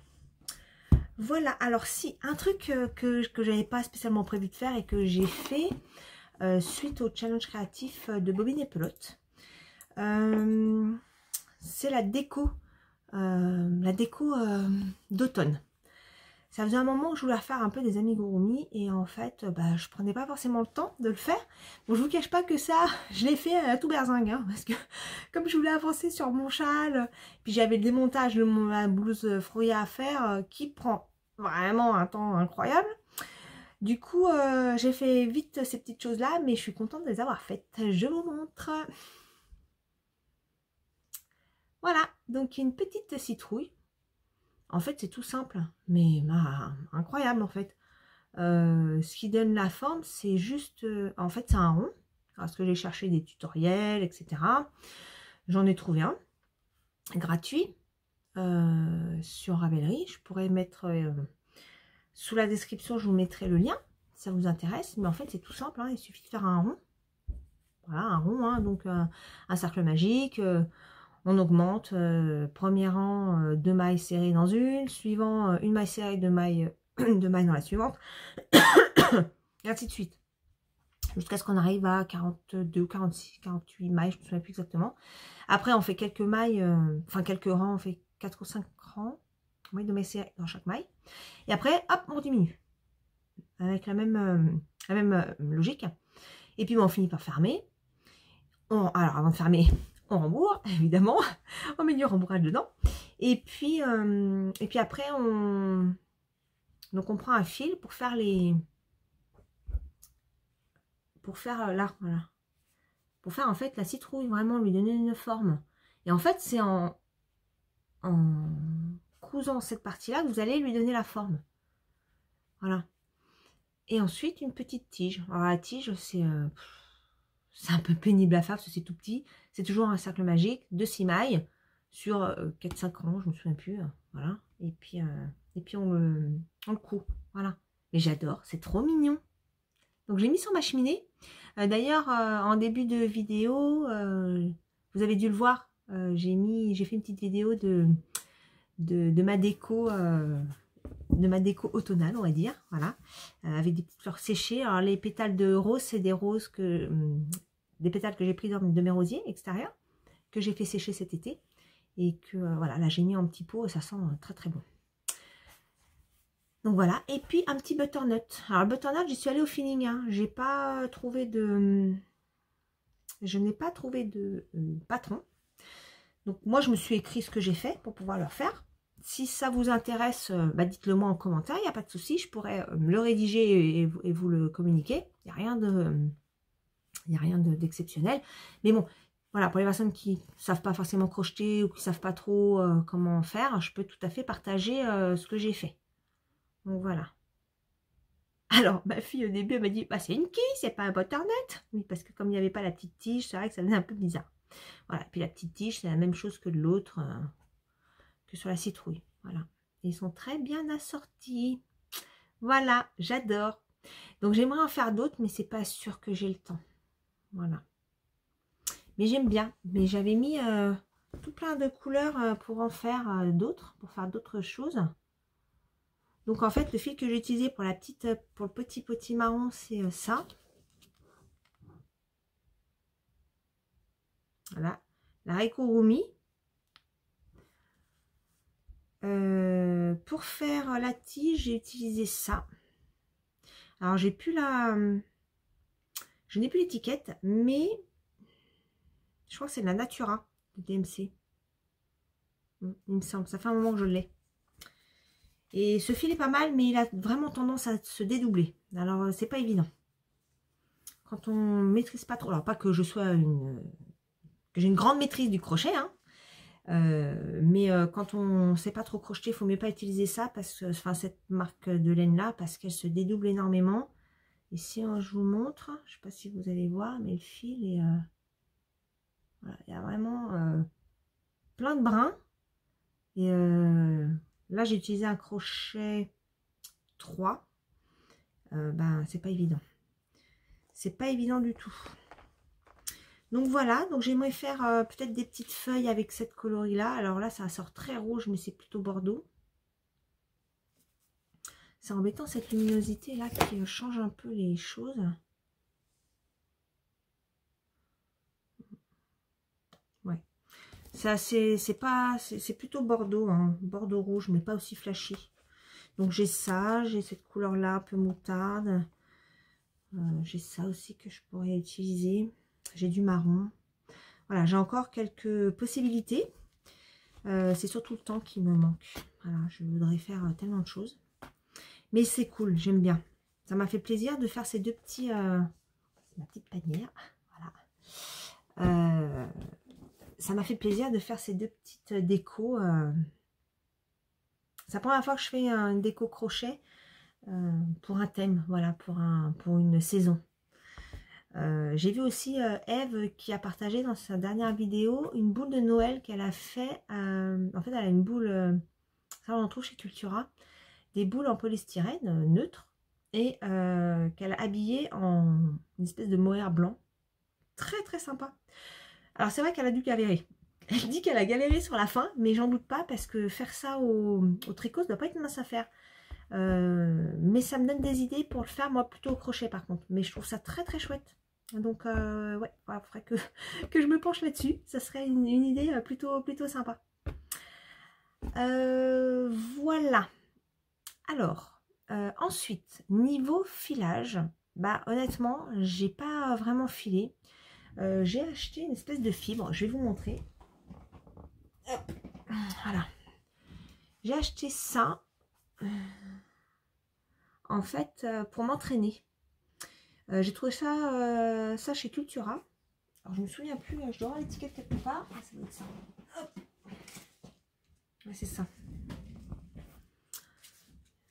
Voilà, alors si, un truc que j'avais pas spécialement prévu de faire et que j'ai fait suite au challenge créatif de Bobine et Pelote, c'est la déco d'automne. Ça faisait un moment que je voulais faire un peu des amigurumi et en fait, je prenais pas forcément le temps de le faire. Bon, je vous cache pas que ça, je l'ai fait à tout berzingue, hein, parce que comme je voulais avancer sur mon châle, puis j'avais le démontage de ma blouse Froya à faire qui prend vraiment un temps incroyable. Du coup, j'ai fait vite ces petites choses-là, mais je suis contente de les avoir faites. Je vous montre. Voilà, donc une petite citrouille. En fait, c'est tout simple, mais incroyable en fait. Ce qui donne la forme, c'est juste... en fait, c'est un rond. Parce que j'ai cherché des tutoriels, etc. J'en ai trouvé un gratuit sur Ravelry. Je pourrais mettre... sous la description, je vous mettrai le lien, si ça vous intéresse. Mais en fait, c'est tout simple, hein, il suffit de faire un rond. Voilà, un rond, hein, donc un cercle magique. on augmente. Premier rang, 2 mailles serrées dans une, suivant une maille serrée, 2 mailles, 2 mailles dans la suivante, et ainsi de suite. Jusqu'à ce qu'on arrive à 42, 46, 48 mailles, je ne me souviens plus exactement. Après, on fait quelques mailles, enfin quelques rangs, on fait 4 ou 5 rangs, oui, de mailles serrées dans chaque maille. Et après, hop, on diminue. Avec la même logique. Et puis, bon, on finit par fermer. Alors, avant de fermer, on rembourre, évidemment. On met du rembourrage dedans. Et puis après, donc on prend un fil pour faire les... Pour faire là, voilà. Pour faire en fait la citrouille, vraiment lui donner une forme. Et en fait, c'est en cousant cette partie-là que vous allez lui donner la forme. Voilà. Et ensuite, une petite tige. Alors la tige, c'est un peu pénible à faire parce que c'est tout petit. C'est toujours un cercle magique de 6 mailles sur 4-5 rangs, je me souviens plus. Voilà. Et puis on le coud. Voilà. Mais j'adore, c'est trop mignon. Donc j'ai mis sur ma cheminée. D'ailleurs, en début de vidéo, vous avez dû le voir, j'ai fait une petite vidéo de ma déco automnale, on va dire, voilà, avec des petites fleurs séchées. Alors les pétales de rose, c'est des roses des pétales que j'ai pris de mes rosiers extérieurs, que j'ai fait sécher cet été, et que voilà, là j'ai mis en petit pot, et ça sent très très bon. Donc voilà, et puis un petit butternut. Alors le butternut, j'y suis allée au feeling, hein. Je n'ai pas trouvé de patron. Donc moi je me suis écrit ce que j'ai fait pour pouvoir le faire. Si ça vous intéresse, bah dites-le moi en commentaire, il n'y a pas de souci, je pourrais le rédiger et vous le communiquer. Il n'y a rien d'exceptionnel. Mais bon, voilà, pour les personnes qui ne savent pas forcément crocheter ou qui ne savent pas trop comment faire, je peux tout à fait partager ce que j'ai fait. Donc voilà. Alors, ma fille au début, elle m'a dit, bah, c'est une quille, c'est pas un butternut. Oui, parce que comme il n'y avait pas la petite tige, c'est vrai que ça faisait un peu bizarre. Voilà, puis la petite tige, c'est la même chose que de l'autre, que sur la citrouille. Voilà. Ils sont très bien assortis. Voilà, j'adore. Donc j'aimerais en faire d'autres, mais c'est pas sûr que j'ai le temps. Voilà. Mais j'aime bien. Mais j'avais mis tout plein de couleurs pour en faire d'autres, pour faire d'autres choses. Donc en fait, le fil que j'ai utilisé pour le petit potimarron, c'est ça. Voilà, la Rekurumi. Pour faire la tige, j'ai utilisé ça. Alors j'ai plus je n'ai plus l'étiquette, mais je crois que c'est de la Natura de DMC. Il me semble, ça fait un moment que je l'ai. Et ce fil est pas mal, mais il a vraiment tendance à se dédoubler. Alors c'est pas évident. Quand on maîtrise pas trop, alors pas que je sois que j'ai une grande maîtrise du crochet, hein. Mais quand on ne sait pas trop crocheter, il faut mieux pas utiliser ça, parce que, enfin cette marque de laine là, parce qu'elle se dédouble énormément. Et si je vous montre, je sais pas si vous allez voir, mais le fil est voilà, il y a vraiment plein de brins. Et là j'ai utilisé un crochet 3. Ben c'est pas évident, c'est pas évident du tout. Donc voilà, donc j'aimerais faire peut-être des petites feuilles avec cette coloris là. Alors là ça sort très rouge, mais c'est plutôt bordeaux. C'est embêtant cette luminosité là qui change un peu les choses. Ouais, c'est plutôt bordeaux, hein, bordeaux rouge, mais pas aussi flashy. Donc j'ai ça, j'ai cette couleur là un peu moutarde. J'ai ça aussi que je pourrais utiliser. J'ai du marron. Voilà, j'ai encore quelques possibilités. C'est surtout le temps qui me manque. Voilà, je voudrais faire tellement de choses. Mais c'est cool, j'aime bien. Ça m'a fait plaisir de faire ces deux petits... ma petite panière. Voilà. Ça m'a fait plaisir de faire ces deux petites décos. C'est la première fois que je fais une déco crochet pour un thème. Voilà, pour une saison. J'ai vu aussi Eve qui a partagé dans sa dernière vidéo une boule de Noël qu'elle a fait. En fait, elle a une boule, ça on en trouve chez Cultura, des boules en polystyrène neutre et qu'elle a habillée en une espèce de mohair blanc. Très très sympa. Alors c'est vrai qu'elle a dû galérer. Elle dit qu'elle a galéré sur la fin, mais j'en doute pas parce que faire ça au tricot, ça doit pas être une mince affaire. Mais ça me donne des idées pour le faire, moi, plutôt au crochet par contre. Mais je trouve ça très très chouette. Donc, ouais, il faudrait que je me penche là-dessus. Ça serait une idée plutôt sympa. Voilà. Alors, ensuite, niveau filage, bah honnêtement, j'ai pas vraiment filé. J'ai acheté une espèce de fibre, je vais vous montrer. Hop, voilà. J'ai acheté ça, en fait, pour m'entraîner. J'ai trouvé ça chez Cultura. Alors, je me souviens plus, je dois avoir l'étiquette quelque part. Ah, ça doit être ça. Hop. Ouais, c'est ça.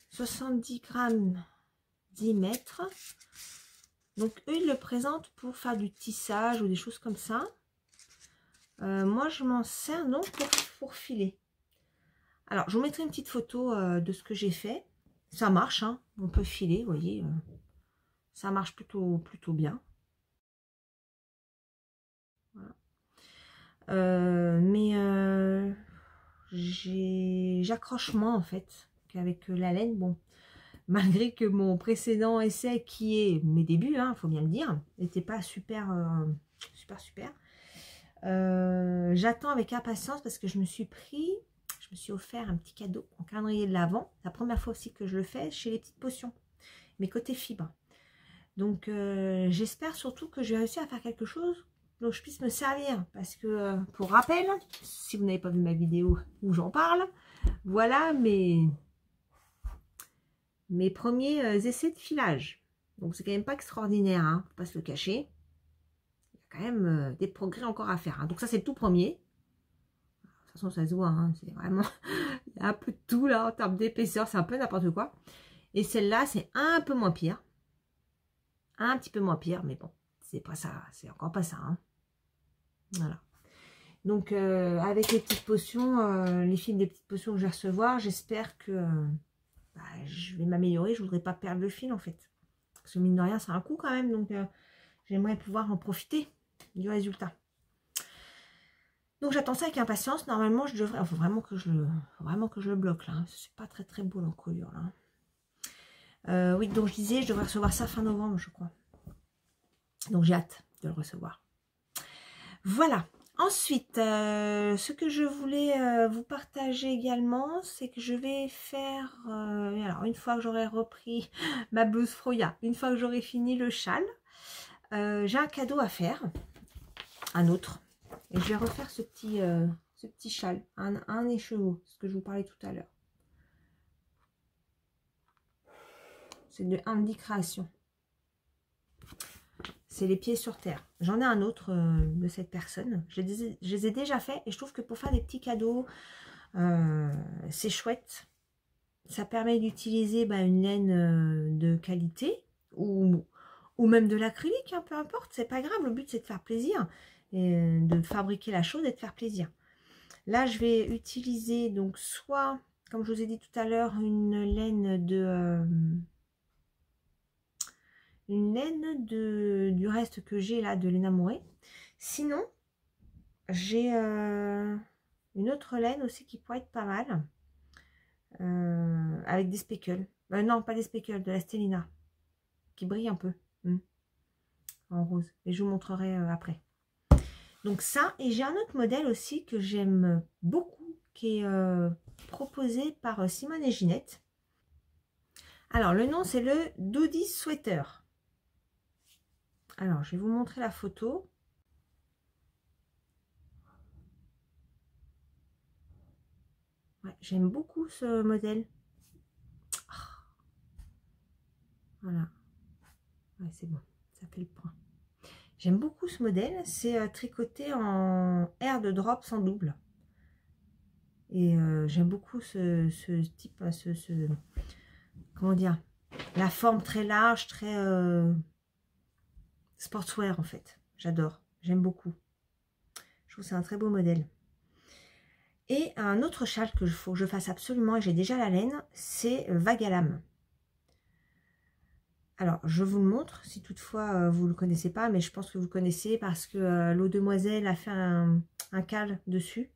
70 grammes 10 mètres. Donc, eux, ils le présentent pour faire du tissage ou des choses comme ça. Moi, je m'en sers donc pour filer. Alors, je vous mettrai une petite photo de ce que j'ai fait. Ça marche, hein, on peut filer, vous voyez. Ça marche plutôt bien. Voilà. J'accroche moins, en fait, qu'avec la laine. Bon, malgré que mon précédent essai, qui est mes débuts, hein, faut bien le dire, n'était pas super. J'attends avec impatience parce que je me suis offert un petit cadeau en calendrier de l'Avent. C'est la première fois aussi que je le fais chez les petites potions, mes côtés fibres. Donc j'espère surtout que je vais réussir à faire quelque chose dont je puisse me servir. Parce que pour rappel, si vous n'avez pas vu ma vidéo où j'en parle, voilà mes premiers essais de filage. Donc c'est quand même pas extraordinaire, hein, faut pas se le cacher. Quand même des progrès encore à faire. Hein. Donc ça, c'est le tout premier. De toute façon, ça se voit. Hein. C'est vraiment... Il y a un peu de tout là en termes d'épaisseur. C'est un peu n'importe quoi. Et celle-là, c'est un peu moins pire. Un petit peu moins pire. Mais bon, c'est pas ça. C'est encore pas ça. Hein. Voilà. Donc, avec les petites potions, les fils des petites potions que je vais recevoir, j'espère que je vais m'améliorer. Je voudrais pas perdre le fil en fait. Parce que mine de rien, c'est un coût quand même. Donc, j'aimerais pouvoir en profiter du résultat. Donc j'attends ça avec impatience. Normalement je devrais, il faut vraiment que je le bloque là. C'est pas très beau l'encolure là. Oui, donc je disais, je devrais recevoir ça fin novembre, je crois. Donc j'ai hâte de le recevoir. Voilà. Ensuite, ce que je voulais vous partager également, c'est que je vais faire, alors une fois que j'aurai repris ma blouse Froya, une fois que j'aurai fini le châle, j'ai un cadeau à faire, un autre. Et je vais refaire ce petit châle, un écheveau, ce que je vous parlais tout à l'heure. C'est de Andy Création. C'est les pieds sur terre. J'en ai un autre de cette personne. Je les ai déjà fait et je trouve que pour faire des petits cadeaux, c'est chouette. Ça permet d'utiliser une laine de qualité ou même de l'acrylique, hein, peu importe. C'est pas grave, le but c'est de faire plaisir. Et de fabriquer la chose et de faire plaisir. Là, je vais utiliser donc soit, comme je vous ai dit tout à l'heure, une laine du reste que j'ai là de laine amourée. Sinon, j'ai une autre laine aussi qui pourrait être pas mal avec des speckles. Non, pas des speckles, de la Stellina qui brille un peu en rose. Et je vous montrerai après. Donc ça, et j'ai un autre modèle aussi que j'aime beaucoup, qui est proposé par Simone et Ginette. Alors, le nom, c'est le Doody Sweater. Alors, je vais vous montrer la photo. Ouais, j'aime beaucoup ce modèle. Voilà. Ouais, c'est bon, ça fait le point. J'aime beaucoup ce modèle. C'est tricoté en air de drop sans double. Et j'aime beaucoup ce type, comment dire, la forme très large, très sportswear en fait. J'adore, j'aime beaucoup. Je trouve que c'est un très beau modèle. Et un autre châle que faut que je fasse absolument, et j'ai déjà la laine, c'est Vague à lame. Alors, je vous le montre, si toutefois vous ne le connaissez pas, mais je pense que vous connaissez parce que l'eau demoiselle a fait un cal dessus.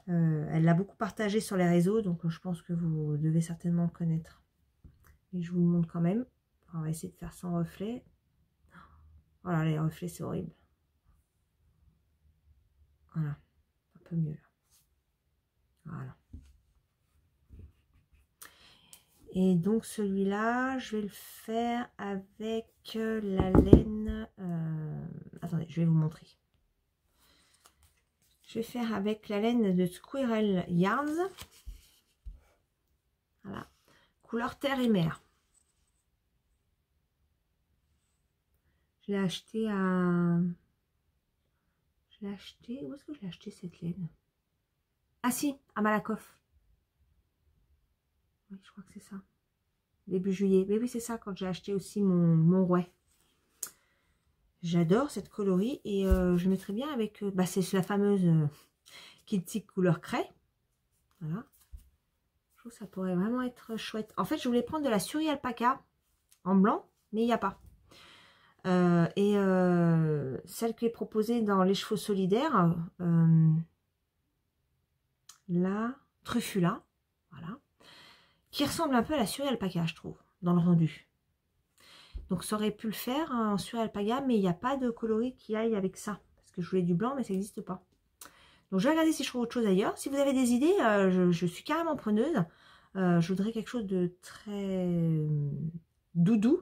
Elle l'a beaucoup partagé sur les réseaux, donc je pense que vous devez certainement le connaître. Et je vous le montre quand même. On va essayer de faire sans reflet. Voilà, les reflets, c'est horrible. Voilà, un peu mieux là. Voilà. Et donc celui-là, je vais le faire avec la laine. Attendez, je vais vous montrer. Je vais faire avec la laine de Squirrel Yarns. Voilà. Couleur terre et mer. Je l'ai acheté à... Je l'ai acheté... Où est-ce que je l'ai acheté cette laine? Ah si, à Malakoff. Oui, je crois que c'est ça. Début juillet. Mais oui, c'est ça, quand j'ai acheté aussi mon rouet. J'adore cette coloris et je mettrais bien avec... bah, c'est la fameuse Kitty couleur craie. Voilà. Je trouve que ça pourrait vraiment être chouette. En fait, je voulais prendre de la Suri Alpaca en blanc, mais il n'y a pas. Celle qui est proposée dans les chevaux solidaires, la Truffula, voilà, qui ressemble un peu à la Suri Alpaca, je trouve, dans le rendu. Donc ça aurait pu le faire en Suri Alpaca, mais il n'y a pas de coloris qui aille avec ça. Parce que je voulais du blanc, mais ça n'existe pas. Donc je vais regarder si je trouve autre chose ailleurs. Si vous avez des idées, je suis carrément preneuse. Je voudrais quelque chose de très doudou.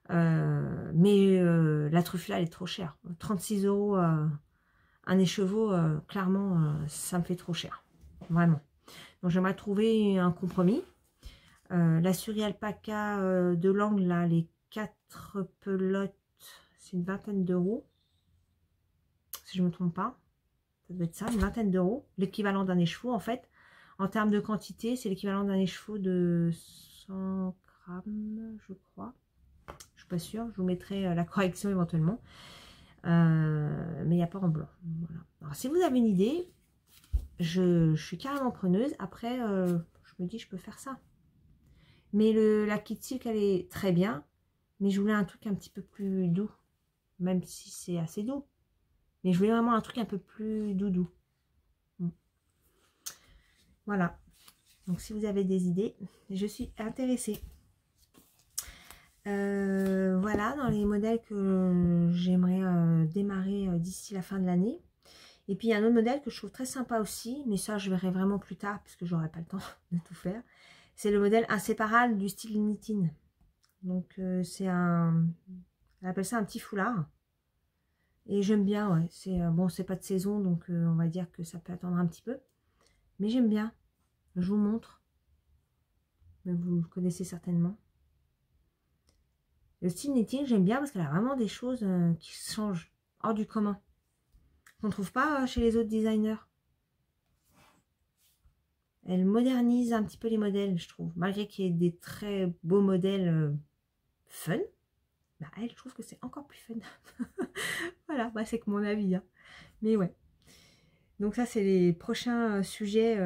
Mais la Truffula, elle est trop chère. 36 € un écheveau, clairement, ça me fait trop cher. Vraiment. Donc j'aimerais trouver un compromis. La Suri Alpaca de l'angle, là, les 4 pelotes, c'est une vingtaine d'euros. Si je ne me trompe pas. Ça doit être ça, une vingtaine d'euros. L'équivalent d'un écheveau, en fait. En termes de quantité, c'est l'équivalent d'un écheveau de 100 grammes, je crois. Je suis pas sûre. Je vous mettrai la correction éventuellement. Mais il n'y a pas en blanc. Voilà. Alors, si vous avez une idée, je suis carrément preneuse. Après, je me dis, je peux faire ça. Mais la Kid Silk, elle est très bien. Mais je voulais un truc un petit peu plus doux. Même si c'est assez doux. Mais je voulais vraiment un truc un peu plus doudou. Voilà. Donc si vous avez des idées, je suis intéressée. Voilà, dans les modèles que j'aimerais démarrer d'ici la fin de l'année. Et puis il y a un autre modèle que je trouve très sympa aussi. Mais ça, je verrai vraiment plus tard. Parce que j'aurai pas le temps de tout faire. C'est le modèle inséparable du style knitting. Donc c'est un... On appelle ça un petit foulard. Et j'aime bien, ouais. C'est bon, c'est pas de saison, donc on va dire que ça peut attendre un petit peu. Mais j'aime bien. Je vous montre. Mais vous le connaissez certainement. Le style knitting, j'aime bien parce qu'elle a vraiment des choses qui changent hors du commun. Qu'on ne trouve pas chez les autres designers. Elle modernise un petit peu les modèles, je trouve. Malgré qu'il y ait des très beaux modèles fun. Bah, elle, je trouve que c'est encore plus fun. Voilà, bah, c'est que mon avis. Hein. Mais ouais. Donc ça, c'est les prochains sujets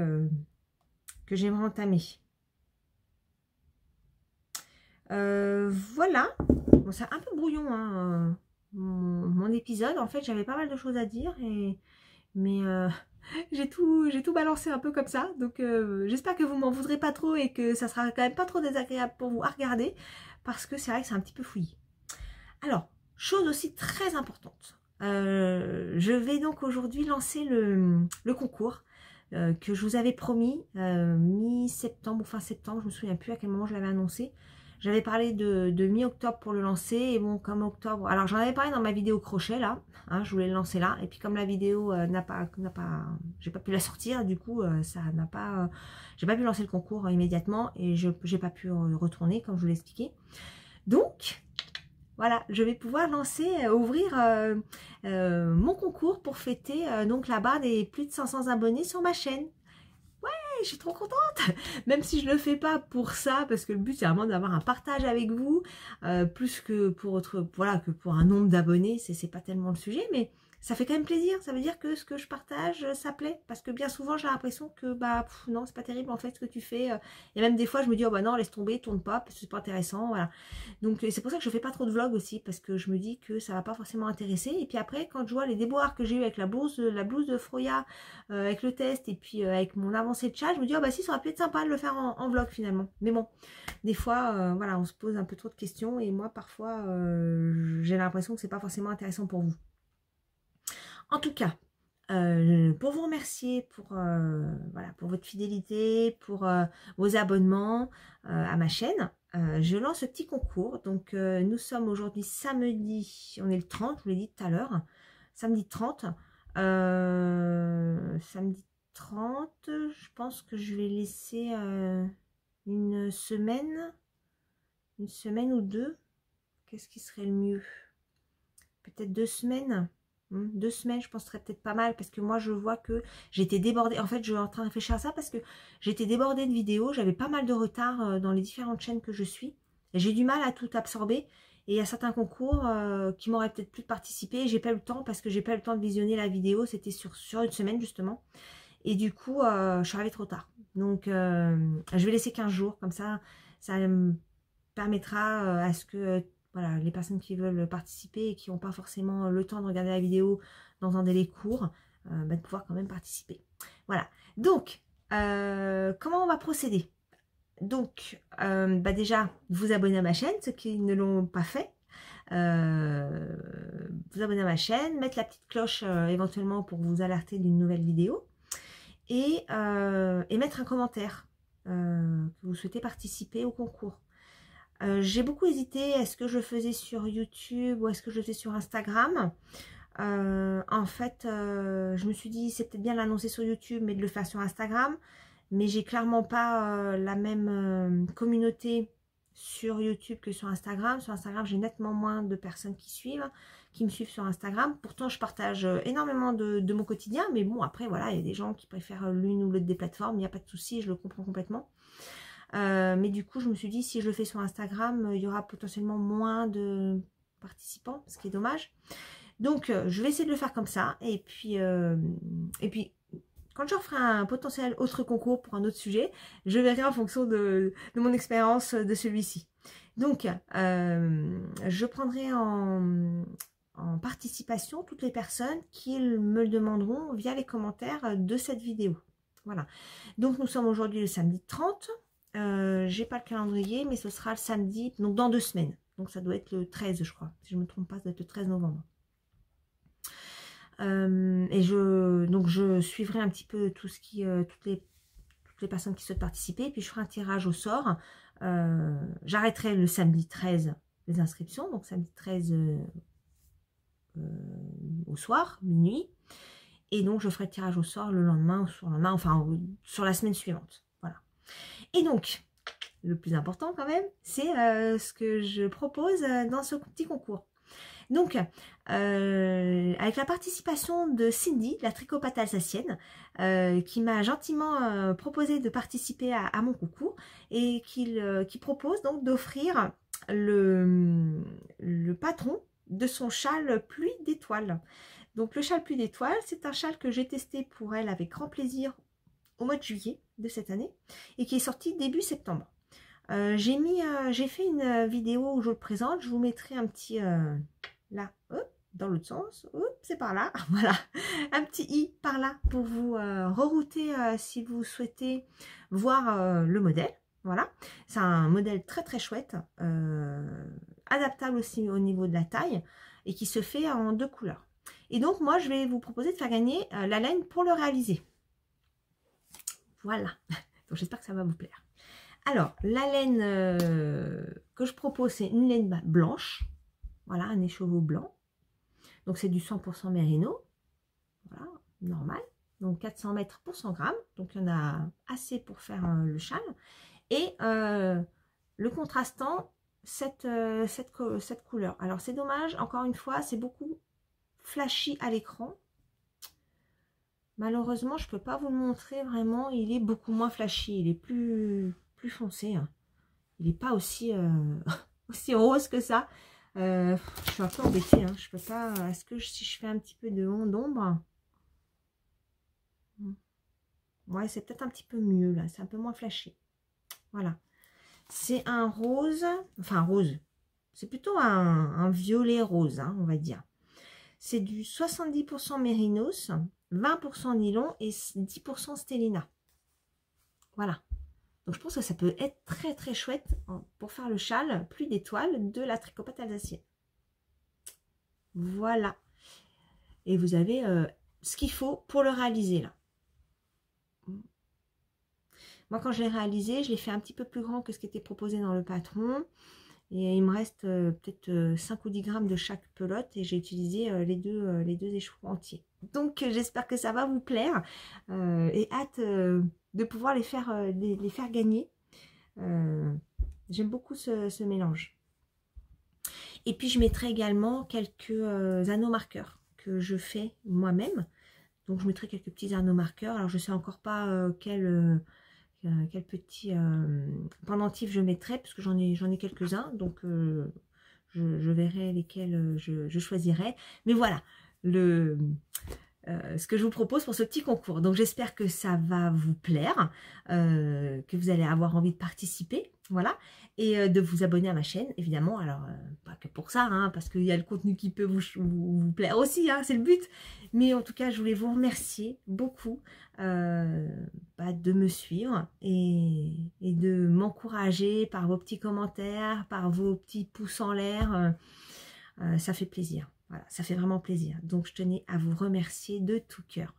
que j'aimerais entamer. Voilà. Bon, c'est un peu brouillon, hein, mon épisode. En fait, j'avais pas mal de choses à dire. Mais j'ai tout balancé un peu comme ça. Donc, j'espère que vous m'en voudrez pas trop et que ça sera quand même pas trop désagréable pour vous à regarder. Parce que c'est vrai que c'est un petit peu fouillis. Alors, chose aussi très importante. Je vais donc aujourd'hui lancer le concours que je vous avais promis mi-septembre ou fin septembre. Je me souviens plus à quel moment je l'avais annoncé. J'avais parlé de mi-octobre pour le lancer. Et bon, comme octobre... Alors, j'en avais parlé dans ma vidéo crochet, là. Hein, je voulais le lancer là. Et puis, comme la vidéo j'ai pas pu la sortir, du coup, ça n'a pas... j'ai pas pu lancer le concours immédiatement. Et j'ai pas pu retourner, comme je vous l'ai expliqué. Donc... Voilà, je vais pouvoir ouvrir mon concours pour fêter donc la barre des plus de 500 abonnés sur ma chaîne. Ouais, je suis trop contente. Même si je le fais pas pour ça, parce que le but c'est vraiment d'avoir un partage avec vous, plus que pour voilà, que pour un nombre d'abonnés, c'est pas tellement le sujet, mais ça fait quand même plaisir. Ça veut dire que ce que je partage, ça plaît, parce que bien souvent j'ai l'impression que bah non, c'est pas terrible en fait ce que tu fais. Et même des fois je me dis oh bah non, laisse tomber, tourne pas, parce que c'est pas intéressant, voilà. Donc c'est pour ça que je fais pas trop de vlogs aussi, parce que je me dis que ça va pas forcément intéresser. Et puis après, quand je vois les déboires que j'ai eu avec la blouse de Froya, avec le test, et puis avec mon avancée de chat, je me dis oh bah si, ça aurait pu être sympa de le faire en vlog finalement. Mais bon, des fois, voilà, on se pose un peu trop de questions, et moi parfois j'ai l'impression que c'est pas forcément intéressant pour vous. En tout cas, pour vous remercier pour, voilà, pour votre fidélité, pour vos abonnements à ma chaîne, je lance ce petit concours. Donc nous sommes aujourd'hui samedi, on est le 30, je vous l'ai dit tout à l'heure, samedi 30. Samedi 30, je pense que je vais laisser une semaine ou deux. Qu'est-ce qui serait le mieux? Peut-être 2 semaines. 2 semaines, je pense, serait peut-être pas mal, parce que moi je vois que j'étais débordée. En fait, je suis en train de réfléchir à ça parce que j'étais débordée de vidéos, j'avais pas mal de retard dans les différentes chaînes que je suis. J'ai du mal à tout absorber, et il y a certains concours qui m'auraient peut-être plu de participer. J'ai pas eu le temps, parce que j'ai pas eu le temps de visionner la vidéo, c'était sur une semaine justement. Et du coup, je suis arrivée trop tard. Donc, je vais laisser 15 jours, comme ça me permettra à ce que voilà, les personnes qui veulent participer et qui n'ont pas forcément le temps de regarder la vidéo dans un délai court, de pouvoir quand même participer. Voilà. Donc, comment on va procéder? Donc, déjà, vous abonnez à ma chaîne, ceux qui ne l'ont pas fait. Vous abonner à ma chaîne, mettre la petite cloche éventuellement pour vous alerter d'une nouvelle vidéo, et mettre un commentaire que vous souhaitez participer au concours. J'ai beaucoup hésité, est-ce que je le faisais sur YouTube ou est-ce que je le faisais sur Instagram? En fait, je me suis dit c'est peut-être bien de l'annoncer sur YouTube, mais de le faire sur Instagram. Mais j'ai clairement pas la même communauté sur YouTube que sur Instagram. Sur Instagram, j'ai nettement moins de personnes qui me suivent sur Instagram. Pourtant, je partage énormément de mon quotidien. Mais bon, après, voilà, il y a des gens qui préfèrent l'une ou l'autre des plateformes. Il n'y a pas de souci, je le comprends complètement. Mais du coup, je me suis dit, si je le fais sur Instagram, il y aura potentiellement moins de participants, ce qui est dommage. Donc, je vais essayer de le faire comme ça. Et puis quand je referai un potentiel autre concours pour un autre sujet, je verrai en fonction de mon expérience de celui-ci. Donc, je prendrai en participation toutes les personnes qui me le demanderont via les commentaires de cette vidéo. Voilà. Donc, nous sommes aujourd'hui le samedi 30. J'ai pas le calendrier, mais ce sera le samedi, donc dans 2 semaines. Donc ça doit être le 13, je crois. Si je ne me trompe pas, ça doit être le 13 novembre. Donc je suivrai un petit peu tout ce qui, toutes les personnes qui souhaitent participer. Et puis je ferai un tirage au sort. J'arrêterai le samedi 13 les inscriptions. Donc samedi 13 au soir, minuit. Et donc je ferai le tirage au sort le lendemain ou sur le lendemain, enfin sur la semaine suivante. Voilà. Et donc, le plus important quand même, c'est ce que je propose dans ce petit concours. Donc, avec la participation de Cindy, la tricopathe alsacienne, qui m'a gentiment proposé de participer à mon concours, et qui propose donc d'offrir le patron de son châle pluie d'étoiles. Donc le châle pluie d'étoiles, c'est un châle que j'ai testé pour elle avec grand plaisir au mois de juillet de cette année, et qui est sorti début septembre. J'ai fait une vidéo où je le présente. Je vous mettrai un petit là, hop, dans l'autre sens, hop, c'est par là, voilà, un petit i par là pour vous rerouter si vous souhaitez voir le modèle. Voilà, c'est un modèle très très chouette, adaptable aussi au niveau de la taille, et qui se fait en 2 couleurs. Et donc moi je vais vous proposer de faire gagner la laine pour le réaliser. Voilà, donc j'espère que ça va vous plaire. Alors, la laine que je propose, c'est une laine blanche. Voilà, un écheveau blanc. Donc, c'est du 100% mérino. Voilà, normal. Donc, 400 mètres pour 100 grammes. Donc, il y en a assez pour faire le châle. Et le contrastant, cette couleur. Alors, c'est dommage, encore une fois, c'est beaucoup flashy à l'écran. Malheureusement, je peux pas vous le montrer vraiment. Il est beaucoup moins flashy. Il est plus foncé. Hein. Il n'est pas aussi, aussi rose que ça. Je suis un peu embêtée. Hein. Je peux pas. Est-ce que si je fais un petit peu de d'ombre, ouais, c'est peut-être un petit peu mieux là. C'est un peu moins flashy. Voilà. C'est un rose. Enfin, rose. C'est plutôt un violet rose, hein, on va dire. C'est du 70% mérinos, 20% nylon et 10% stélina. Voilà. Donc je pense que ça peut être très très chouette pour faire le châle pluie d'étoiles de la tricopate alsacienne. Voilà. Et vous avez ce qu'il faut pour le réaliser là. Moi quand je l'ai réalisé, je l'ai fait un petit peu plus grand que ce qui était proposé dans le patron. Et il me reste peut-être 5 ou 10 grammes de chaque pelote et j'ai utilisé les deux échoux entiers. Donc j'espère que ça va vous plaire et hâte de pouvoir les faire gagner. J'aime beaucoup ce mélange. Et puis je mettrai également quelques anneaux marqueurs que je fais moi-même. Donc je mettrai quelques petits anneaux marqueurs. Alors je ne sais encore pas quel petit pendentif je mettrai parce que j'en ai quelques-uns. Donc je verrai lesquels je choisirai. Mais voilà ce que je vous propose pour ce petit concours. Donc j'espère que ça va vous plaire, que vous allez avoir envie de participer, voilà, et de vous abonner à ma chaîne, évidemment. Alors pas que pour ça, hein, parce qu'il y a le contenu qui peut vous plaire aussi, hein, c'est le but. Mais en tout cas, je voulais vous remercier beaucoup de me suivre et de m'encourager par vos petits commentaires, par vos petits pouces en l'air. Ça fait plaisir. Voilà, ça fait vraiment plaisir. Donc, je tenais à vous remercier de tout cœur.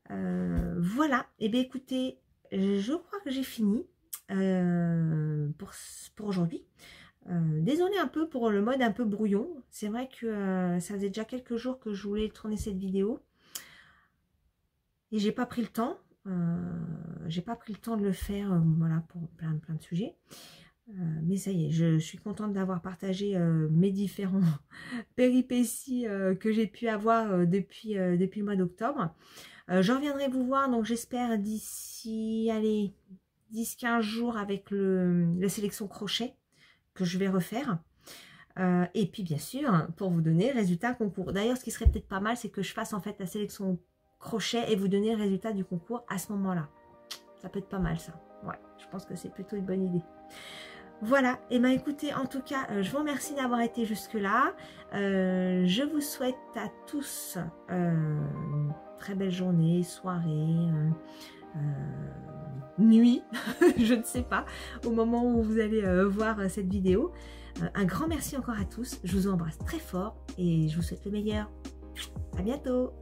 Voilà. Et bien, écoutez, je crois que j'ai fini pour aujourd'hui. Désolée un peu pour le mode un peu brouillon. C'est vrai que ça faisait déjà quelques jours que je voulais tourner cette vidéo. Et j'ai pas pris le temps. J'ai pas pris le temps de le faire, voilà, pour plein de sujets. Mais ça y est, je suis contente d'avoir partagé mes différents péripéties que j'ai pu avoir depuis le mois d'octobre. Je reviendrai vous voir, donc j'espère d'ici, allez, 10-15 jours avec la sélection crochet que je vais refaire. Et puis bien sûr, pour vous donner le résultat concours. D'ailleurs, ce qui serait peut-être pas mal, c'est que je fasse en fait la sélection crochet et vous donner le résultat du concours à ce moment-là. Ça peut être pas mal ça. Ouais, je pense que c'est plutôt une bonne idée. Voilà, et bien écoutez, en tout cas, je vous remercie d'avoir été jusque-là. Je vous souhaite à tous une très belle journée, soirée, nuit, je ne sais pas, au moment où vous allez voir cette vidéo. Un grand merci encore à tous, je vous embrasse très fort et je vous souhaite le meilleur. À bientôt.